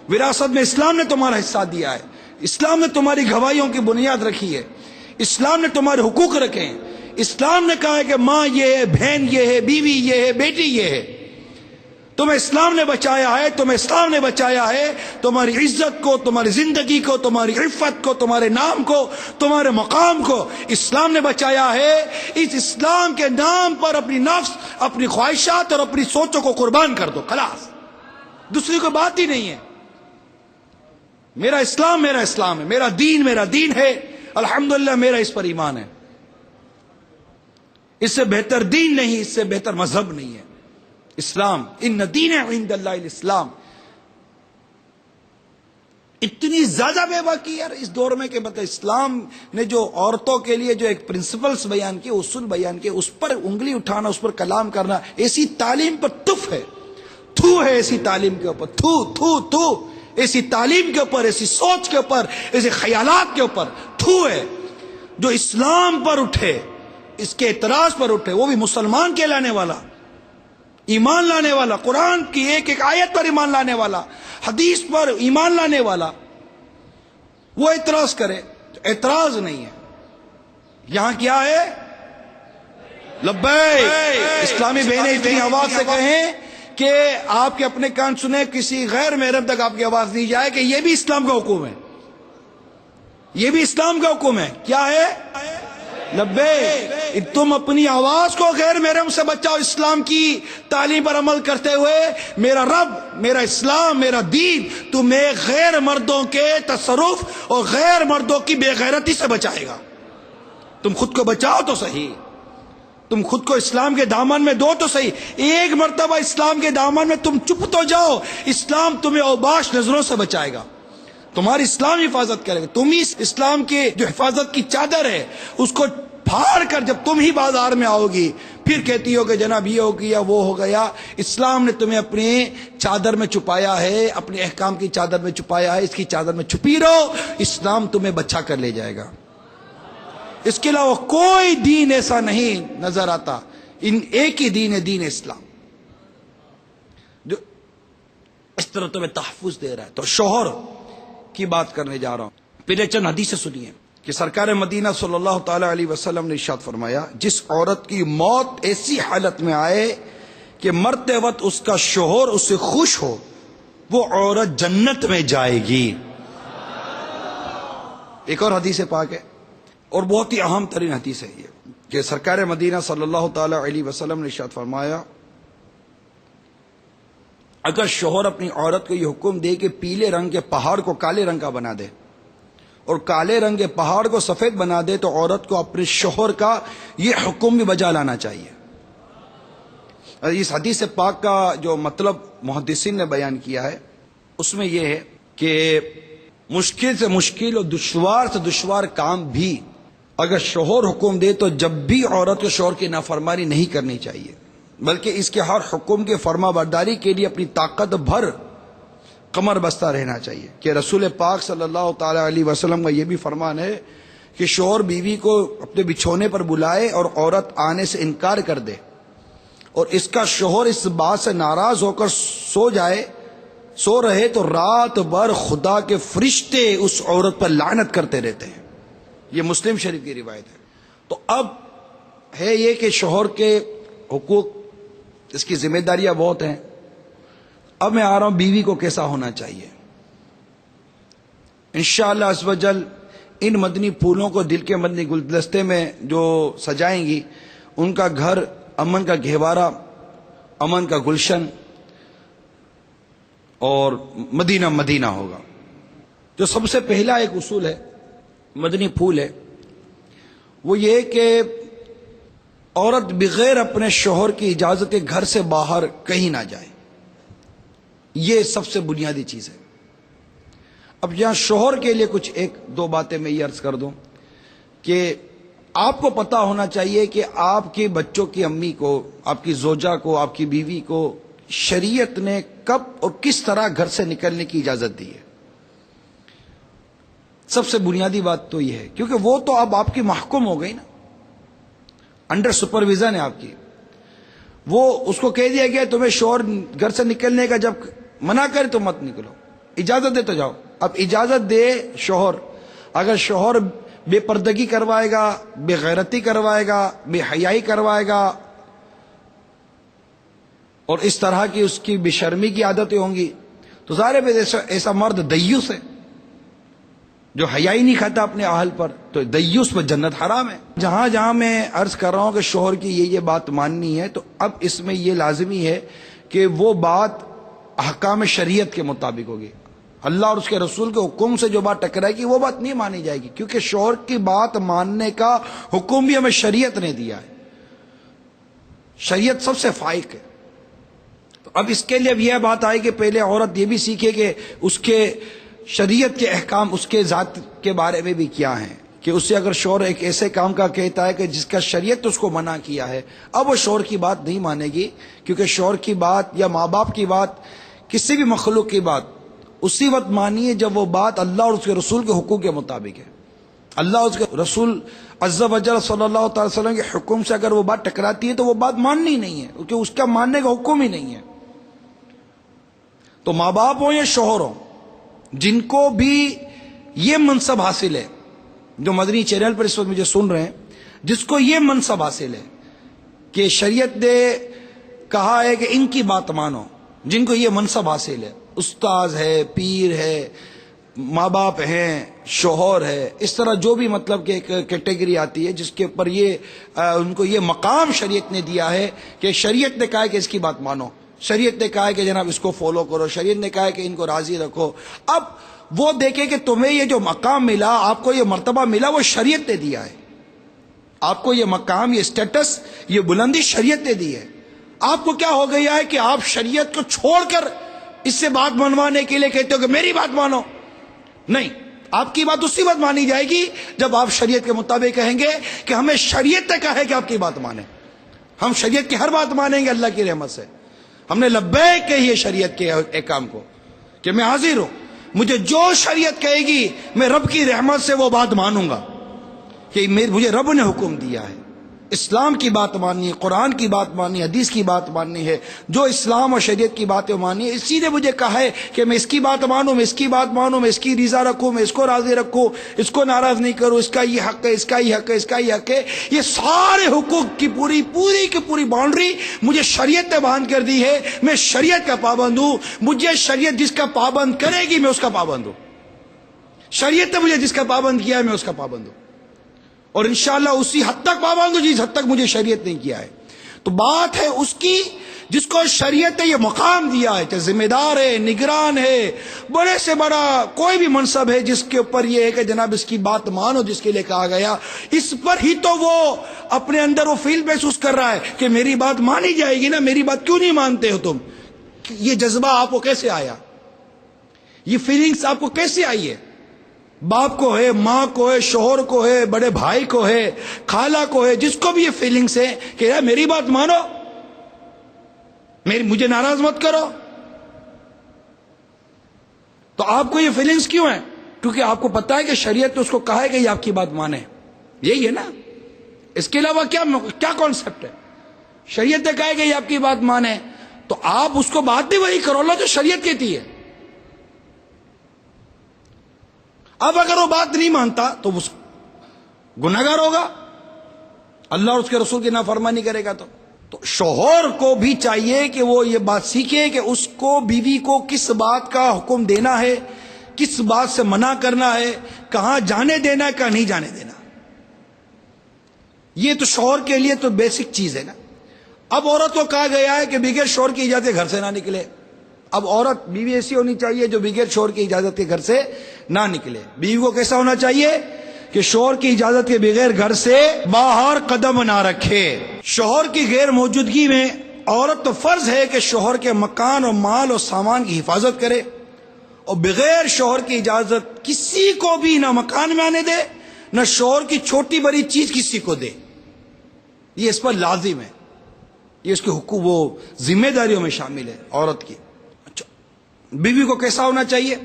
وراثت میں اسلام نے تمہارا حصہ دیا ہے، اسلام نے تمہاری گواہیوں کی بنیاد رکھی ہے، اسلام نے تمہارے حقوق رکھے ہیں. اسلام نے کہا ہے کہ ماں یہ ہے، بہن یہ ہے، بیوی یہ ہے، بیٹی یہ ہے. تمہیں اسلام نے بچایا ہے، تمہیں اسلام نے بچایا ہے. تمہاری عزت کو، تمہاری زندگی کو، تمہاری عفت کو، تمہارے نام کو، تمہارے مقام کو اسلام نے بچایا ہے. اس اسلام کے نام پر اپنی نفس، اپنی خواہشات اور اپنی سوچوں کو قربان کر دو. خلاص، دوسری کوئی بات ہی نہیں ہے. میرا اسلام میرا اسلام ہے، میرا دین ہے. الحمدللہ میرا اس پر ایمان ہے. اس سے بہتر دین نہیں، اس سے بہتر مذہب نہیں ہے اسلام. ان دین عند اللہ الاسلام. اتنی زیادہ بے باکی یار اس دور میں کہ مطلب اسلام نے جو عورتوں کے لیے جو ایک پرنسپلز بیان کیے، اصول بیان کیے، اس پر انگلی اٹھانا، اس پر کلام کرنا، ایسی تعلیم پر تف ہے، تھو ہے ایسی تعلیم کے اوپر، تھو ایسی تعلیم کے اوپر، ایسی سوچ کے اوپر، ایسے خیالات کے اوپر تھو ہے. جو اسلام پر اٹھے، اس کے اعتراض پر اٹھے، وہ بھی مسلمان کہلانے والا، ایمان لانے والا، قرآن کی ایک ایک آیت پر ایمان لانے والا، حدیث پر ایمان لانے والا، وہ اعتراض کرے. اعتراض نہیں ہے. یہاں کیا ہے؟ لبیک. اسلامی بہنیں اتنی آواز سے کہیں کہ آپ کے اپنے کان سنیں، کسی غیر محرم تک آپ کی آواز نہیں جائے کہ یہ بھی اسلام کا حکم ہے، یہ بھی اسلام کا حکم ہے. کیا ہے؟ لبیک. تم اپنی آواز کو غیر محرم سے بچاؤ اسلام کی تعلیم پر عمل کرتے ہوئے. میرا رب، میرا اسلام، میرا دین تمہیں غیر مردوں کے تصرف اور غیر مردوں کی بے غیرتی سے بچائے گا. تم خود کو بچاؤ تو صحیح، تم خود کو اسلام کے دامن میں دو تو صحیح. ایک مرتبہ اسلام کے دامن میں تم چپ تو جاؤ، اسلام تمہیں اوباش نظروں سے بچائے گا، تمہاری اسلام حفاظت کرے گا. تم ہی اسلام کے جو حفاظت کی چادر ہے اس کو پھاڑ کر جب تم ہی بازار میں آؤ گی پھر کہتی ہو کہ جناب یہ ہو گیا وہ ہو گیا. اسلام نے تمہیں اپنی چادر میں چھپایا ہے، اپنے احکام کی چادر میں چھپایا ہے. اس کی چادر میں چھپی رہو، اسلام تمہیں بچا کر لے جائے گا. اس کے علاوہ کوئی دین ایسا نہیں نظر آتا. ان ایک ہی دین ہے، دین اسلام، جو اس طرح تمہیں تحفظ دے رہا ہے. تو شوہر کی بات کرنے جا رہا ہوں. پہلے چند حدیثیں سنیے کہ سرکار مدینہ صلی اللہ تعالی علیہ وسلم نے ارشاد فرمایا، جس عورت کی موت ایسی حالت میں آئے کہ مرتے وقت اس کا شوہر اس سے خوش ہو، وہ عورت جنت میں جائے گی. ایک اور حدیث پاک ہے اور بہت ہی اہم ترین حدیث ہے یہ کہ سرکار مدینہ صلی اللہ تعالی علیہ وسلم نے ارشاد فرمایا، اگر شوہر اپنی عورت کو یہ حکم دے کہ پیلے رنگ کے پہاڑ کو کالے رنگ کا بنا دے اور کالے رنگ کے پہاڑ کو سفید بنا دے، تو عورت کو اپنے شوہر کا یہ حکم بھی بجا لانا چاہیے۔ اس حدیث پاک کا جو مطلب محدثین نے بیان کیا ہے اس میں یہ ہے کہ مشکل سے مشکل اور دشوار سے دشوار کام بھی اگر شوہر حکم دے تو جب بھی عورت کو شوہر کی نافرمانی نہیں کرنی چاہیے، بلکہ اس کے ہر حکم کے فرما برداری کے لیے اپنی طاقت بھر کمر بستہ رہنا چاہیے، کہ رسول پاک صلی اللہ تعالی علیہ وسلم کا یہ بھی فرمان ہے کہ شوہر بیوی کو اپنے بچھونے پر بلائے اور عورت آنے سے انکار کر دے، اور اس کا شوہر اس بات سے ناراض ہو کر سو رہے تو رات بھر خدا کے فرشتے اس عورت پر لعنت کرتے رہتے ہیں۔ یہ مسلم شریف کی روایت ہے۔ تو اب ہے یہ کہ شوہر کے حقوق، اس کی ذمہ داریاں بہت ہیں۔ اب میں آ رہا ہوں بیوی کو کیسا ہونا چاہیے۔ انشاءاللہ عز و جل ان مدنی پھولوں کو دل کے مدنی گلدستے میں جو سجائیں گی، ان کا گھر امن کا گہوارہ، امن کا گلشن اور مدینہ مدینہ ہوگا۔ جو سب سے پہلا ایک اصول ہے، مدنی پھول ہے، وہ یہ کہ عورت بغیر اپنے شوہر کی اجازت کے گھر سے باہر کہیں نہ جائے۔ یہ سب سے بنیادی چیز ہے۔ اب یہاں شوہر کے لیے کچھ ایک دو باتیں میں یہ عرض کر دوں کہ آپ کو پتا ہونا چاہیے کہ آپ کے بچوں کی امی کو، آپ کی زوجہ کو، آپ کی بیوی کو شریعت نے کب اور کس طرح گھر سے نکلنے کی اجازت دی ہے۔ سب سے بنیادی بات تو یہ ہے، کیونکہ وہ تو اب آپ کی محکوم ہو گئی نا، انڈر سپرویژن ہے آپ کی۔ وہ اس کو کہہ دیا گیا تمہیں شوہر گھر سے نکلنے کا جب منع کرے تو مت نکلو، اجازت دے تو جاؤ۔ اب اجازت دے شوہر، اگر شوہر بے پردگی کروائے گا، بے غیرتی کروائے گا، بے حیائی کروائے گا، اور اس طرح کی اس کی بے شرمی کی عادتیں ہوں گی، تو ظاہر ہے ایسا مرد دیوس ہے جو حیائی نہیں کھاتا اپنے اہل پر، تو دیوس پر جنت حرام ہے۔ جہاں جہاں میں عرض کر رہا ہوں کہ شوہر کی یہ بات ماننی ہے، تو اب اس میں یہ لازمی ہے کہ وہ بات احکام شریعت کے مطابق ہوگی۔ اللہ اور اس کے رسول کے حکم سے جو بات ٹکرائے گی وہ بات نہیں مانی جائے گی، کیونکہ شوہر کی بات ماننے کا حکم بھی ہمیں شریعت نے دیا ہے۔ شریعت سب سے فائق ہے۔ تو اب اس کے لیے اب یہ بات آئی کہ پہلے عورت یہ بھی سیکھے کہ اس کے شریعت کے احکام اس کے ذات کے بارے میں بھی کیا ہیں، کہ اس سے اگر شوہر ایک ایسے کام کا کہتا ہے کہ جس کا شریعت اس کو منع کیا ہے، اب وہ شوہر کی بات نہیں مانے گی، کیونکہ شوہر کی بات یا ماں باپ کی بات، کسی بھی مخلوق کی بات اسی وقت مانیے جب وہ بات اللہ اور اس کے رسول کے حکم کے مطابق ہے۔ اللہ اور اس کے رسول عز و جل صلی اللہ تعالی وسلم کے حکم سے اگر وہ بات ٹکراتی ہے تو وہ بات ماننی نہیں ہے، کیونکہ اس کا ماننے کا حکم ہی نہیں ہے۔ تو ماں باپ ہوں یا شوہر ہوں، جن کو بھی یہ منصب حاصل ہے، جو مدنی چینل پر اس وقت مجھے سن رہے ہیں، جس کو یہ منصب حاصل ہے کہ شریعت نے کہا ہے کہ ان کی بات مانو، جن کو یہ منصب حاصل ہے، استاذ ہے، پیر ہے، ماں باپ ہیں، شوہر ہے، اس طرح جو بھی مطلب کہ ایک کیٹیگری آتی ہے جس کے اوپر یہ ان کو یہ مقام شریعت نے دیا ہے کہ شریعت نے کہا ہے کہ اس کی بات مانو، شریعت نے کہا ہے کہ جناب اس کو فالو کرو، شریعت نے کہا ہے کہ ان کو راضی رکھو۔ اب وہ دیکھیں کہ تمہیں یہ جو مقام ملا، آپ کو یہ مرتبہ ملا، وہ شریعت نے دیا ہے۔ آپ کو یہ مقام، یہ سٹیٹس، یہ بلندی شریعت نے دی ہے۔ آپ کو کیا ہو گیا ہے کہ آپ شریعت کو چھوڑ کر اس سے بات منوانے کے لیے کہتے ہو کہ میری بات مانو؟ نہیں، آپ کی بات اسی وقت مانی جائے گی جب آپ شریعت کے مطابق کہیں گے کہ ہمیں شریعت نے کہا ہے کہ آپ کی بات مانیں۔ ہم شریعت کی ہر بات مانیں گے اللہ کی رحمت سے۔ ہم نے لبیک کہی ہے شریعت کے احکام کو کہ میں حاضر ہوں، مجھے جو شریعت کہے گی میں رب کی رحمت سے وہ بات مانوں گا کہ مجھے رب نے حکم دیا ہے۔ اسلام کی بات ماننی ہے، قرآن کی بات ماننی ہے، حدیث کی بات ماننی ہے، جو اسلام اور شریعت کی باتیں ماننی ہے۔ اسی نے مجھے کہا ہے کہ میں اس کی بات مانوں، میں اس کی بات مانوں، میں اس کی رضا رکھوں، میں اس کو راضی رکھوں، اس کو ناراض نہیں کروں، اس کا یہ حق ہے، اس کا یہ حق ہے، اس کا یہ حق ہے۔ یہ سارے حقوق کی پوری کی پوری باؤنڈری مجھے شریعت نے باندھ کر دی ہے۔ میں شریعت کا پابند ہوں، مجھے شریعت جس کا پابند کرے گی میں اس کا پابند ہوں۔ شریعت نے مجھے جس کا پابند کیا ہے میں اس کا پابند ہوں، اور انشاءاللہ اسی حد تک پابند ہوں جس حد تک مجھے شریعت نے کیا ہے۔ تو بات ہے اس کی جس کو شریعت نے یہ مقام دیا ہے کہ ذمہ دار ہے، نگران ہے، بڑے سے بڑا کوئی بھی منصب ہے جس کے اوپر یہ ہے کہ جناب اس کی بات مانو، جس کے لیے کہا گیا، اس پر ہی تو وہ اپنے اندر وہ فیل محسوس کر رہا ہے کہ میری بات مانی جائے گی نا، میری بات کیوں نہیں مانتے ہو تم؟ یہ جذبہ آپ کو کیسے آیا؟ یہ فیلنگز آپ کو کیسے آئی ہے؟ باپ کو ہے، ماں کو ہے، شوہر کو ہے، بڑے بھائی کو ہے، خالہ کو ہے، جس کو بھی یہ فیلنگز ہے کہ یار میری بات مانو، مجھے ناراض مت کرو. تو آپ کو یہ فیلنگز کیوں ہیں؟ کیونکہ آپ کو پتا ہے کہ شریعت نے اس کو کہا ہے کہ یہ آپ کی بات مانے. یہی ہے نا، اس کے علاوہ کیا کانسیپٹ ہے؟ شریعت نے کہا ہے کہ یہ آپ کی بات مانے، تو آپ اس کو بات بھی وہی کرو نا جو شریعت کہتی ہے. اب اگر وہ بات نہیں مانتا تو وہ گنہگار ہوگا، اللہ اور اس کے رسول کی نافرمانی کرے گا. تو شوہر کو بھی چاہیے کہ وہ یہ بات سیکھے کہ اس کو بیوی کو کس بات کا حکم دینا ہے، کس بات سے منع کرنا ہے، کہاں جانے دینا ہے، کہاں نہیں جانے دینا. یہ تو شوہر کے لیے تو بیسک چیز ہے نا. اب عورت کو کہا گیا ہے کہ بغیر شوہر کی اجازت کے گھر سے نہ نکلے. اب عورت بیوی ایسی ہونی چاہیے جو بغیر شوہر کی اجازت کے گھر سے نہ نکلے. بیوی کو کیسا ہونا چاہیے کہ شوہر کی اجازت کے بغیر گھر سے باہر قدم نہ رکھے. شوہر کی غیر موجودگی میں عورت تو فرض ہے کہ شوہر کے مکان اور مال اور سامان کی حفاظت کرے، اور بغیر شوہر کی اجازت کسی کو بھی نہ مکان میں آنے دے، نہ شوہر کی چھوٹی بڑی چیز کسی کو دے. یہ اس پر لازم ہے، یہ اس کے حقوق وہ ذمہ داریوں میں شامل ہے عورت کی. اچھا، بیوی کو کیسا ہونا چاہیے؟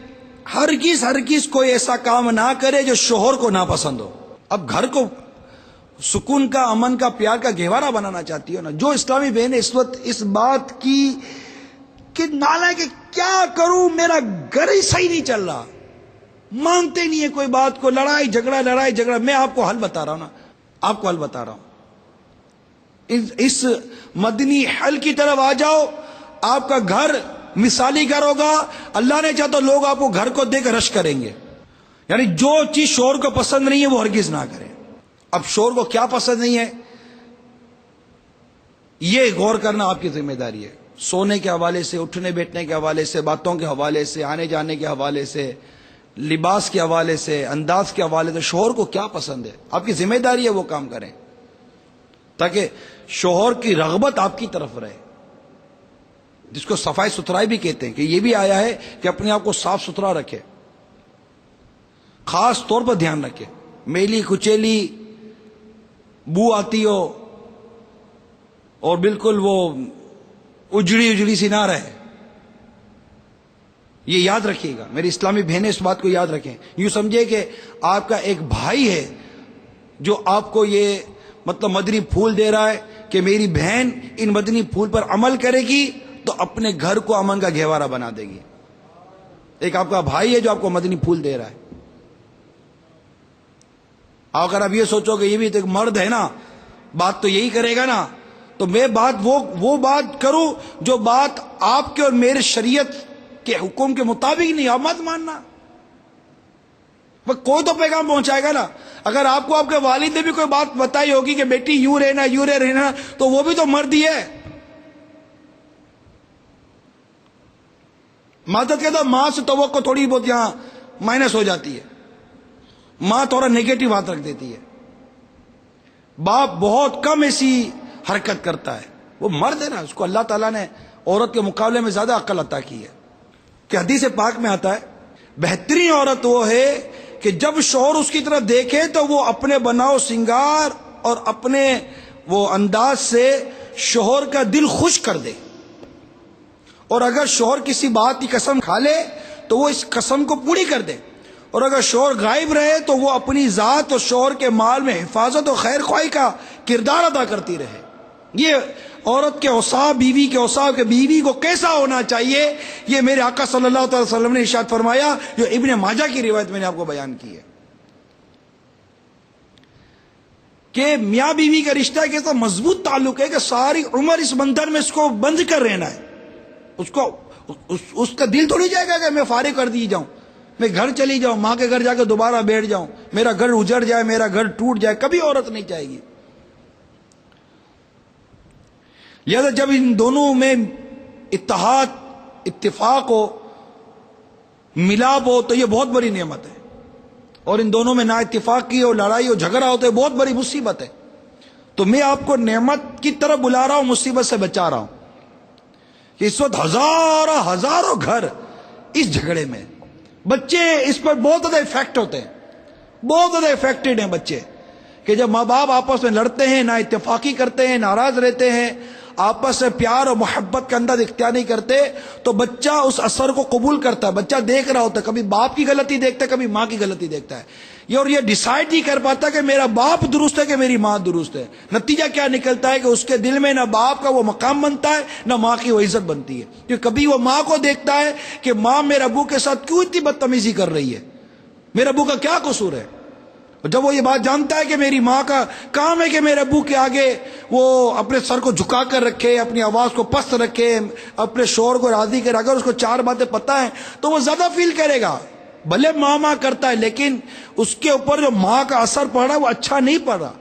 ہرگز کوئی ایسا کام نہ کرے جو شوہر کو ناپسند ہو. اب گھر کو سکون کا، امن کا، پیار کا گہوارہ بنانا چاہتی ہو نا. جو اسلامی بہن اس وقت اس بات کی کہ نالا کہ کیا کروں، میرا گھر ہی صحیح نہیں چل رہا، مانتے نہیں ہے کوئی بات کو، لڑائی جھگڑا. میں آپ کو حل بتا رہا ہوں نا، آپ کو حل بتا رہا ہوں. اس مدنی حل کی طرف آ جاؤ، آپ کا گھر مثالی گھر ہوگا. اللہ نے چاہا تو لوگ آپ کو گھر کو دیکھ رش کریں گے. یعنی جو چیز شوہر کو پسند نہیں ہے وہ ہرگز نہ کریں. اب شوہر کو کیا پسند نہیں ہے یہ غور کرنا آپ کی ذمہ داری ہے. سونے کے حوالے سے، اٹھنے بیٹھنے کے حوالے سے، باتوں کے حوالے سے، آنے جانے کے حوالے سے، لباس کے حوالے سے، انداز کے حوالے سے شوہر کو کیا پسند ہے آپ کی ذمہ داری ہے وہ کام کریں، تاکہ شوہر کی رغبت آپ کی طرف رہے. جس کو صفائی ستھرائی بھی کہتے ہیں کہ یہ بھی آیا ہے کہ اپنے آپ کو صاف ستھرا رکھے، خاص طور پر دھیان رکھے، میلی کچیلی بو آتی ہو اور بالکل وہ اجڑی سی نہ رہے. یہ یاد رکھیے گا میری اسلامی بہنیں، اس بات کو یاد رکھیں. یوں سمجھے کہ آپ کا ایک بھائی ہے جو آپ کو یہ مطلب مدنی پھول دے رہا ہے کہ میری بہن ان مدنی پھول پر عمل کرے گی تو اپنے گھر کو امن کا گہوارہ بنا دے گی. ایک آپ کا بھائی ہے جو آپ کو مدنی پھول دے رہا ہے. اگر آپ یہ سوچو کہ یہ بھی ایک مرد ہے نا، بات تو یہی کرے گا نا، تو میں بات وہ بات کروں جو بات آپ کے اور میرے شریعت کے حکم کے مطابق نہیں، آپ مت ماننا. کوئی تو پیغام پہنچائے گا نا. اگر آپ کو آپ کے والد نے بھی کوئی بات بتائی ہوگی کہ بیٹی یوں رہنا تو وہ بھی تو مرد ہی ہے. مدد کہتا ماں سے توقع تھوڑی بہت یہاں مائنس ہو جاتی ہے، ماں تھوڑا نیگیٹو بات رکھ دیتی ہے، باپ بہت کم ایسی حرکت کرتا ہے. وہ مرد ہے نا، اس کو اللہ تعالیٰ نے عورت کے مقابلے میں زیادہ عقل عطا کی ہے. کہ حدیث پاک میں آتا ہے بہترین عورت وہ ہے کہ جب شوہر اس کی طرف دیکھے تو وہ اپنے بناؤ سنگار اور اپنے وہ انداز سے شوہر کا دل خوش کر دے. اور اگر شوہر کسی بات کی قسم کھا لے تو وہ اس قسم کو پوری کر دے. اور اگر شوہر غائب رہے تو وہ اپنی ذات اور شوہر کے مال میں حفاظت اور خیر خواہی کا کردار ادا کرتی رہے. یہ عورت کے اوصاف، بیوی کے اوصاف کہ بیوی کو کیسا ہونا چاہیے، یہ میرے آقا صلی اللہ علیہ وسلم نے ارشاد فرمایا، جو ابن ماجہ کی روایت میں نے آپ کو بیان کی ہے کہ میاں بیوی کا رشتہ کیسا مضبوط تعلق ہے کہ ساری عمر اس بندھن میں اس کو بند کر رہنا ہے. اس کا دل تھوڑی جائے گا کہ میں فارغ کر دی جاؤں، میں گھر چلی جاؤں، ماں کے گھر جا کے دوبارہ بیٹھ جاؤں، میرا گھر اجڑ جائے، میرا گھر ٹوٹ جائے. کبھی عورت نہیں چاہے گی. لہذا جب ان دونوں میں اتحاد، اتفاق ہو، ملاپ ہو تو یہ بہت بڑی نعمت ہے، اور ان دونوں میں نا اتفاقی ہو، لڑائی ہو، جھگڑا ہو تو یہ بہت بڑی مصیبت ہے۔ تو میں آپ کو نعمت کی طرف بلا رہا ہوں، مصیبت سے بچا رہا ہوں کہ اس وقت ہزاروں گھر اس جھگڑے میں، بچے اس پر بہت زیادہ افیکٹ ہوتے ہیں، بہت زیادہ افیکٹڈ ہیں بچے، کہ جب ماں باپ آپس میں لڑتے ہیں، نا اتفاقی کرتے ہیں، ناراض رہتے ہیں، آپس میں پیار اور محبت کا انداز اختیار نہیں کرتے، تو بچہ اس اثر کو قبول کرتا ہے، بچہ دیکھ رہا ہوتا ہے، کبھی باپ کی غلطی دیکھتا ہے، کبھی ماں کی غلطی دیکھتا ہے، اور یہ ڈیسائیڈ نہیں کر پاتا کہ میرا باپ درست ہے کہ میری ماں درست ہے۔ نتیجہ کیا نکلتا ہے کہ اس کے دل میں نہ باپ کا وہ مقام بنتا ہے، نہ ماں کی وہ عزت بنتی ہے، کیونکہ کبھی وہ ماں کو دیکھتا ہے کہ ماں میرے ابو کے ساتھ کیوں اتنی بدتمیزی کر رہی ہے، میرے ابو کا کیا قصور ہے۔ جب وہ یہ بات جانتا ہے کہ میری ماں کا کام ہے کہ میرے ابو کے آگے وہ اپنے سر کو جھکا کر رکھے، اپنی آواز کو پست رکھے، اپنے شوہر کو راضی کرے، اگر اس کو چار باتیں پتہ ہیں تو وہ زیادہ فیل کرے گا، بھلے ماں کرتا ہے لیکن اس کے اوپر جو ماں کا اثر پڑ رہا ہے وہ اچھا نہیں پڑ رہا۔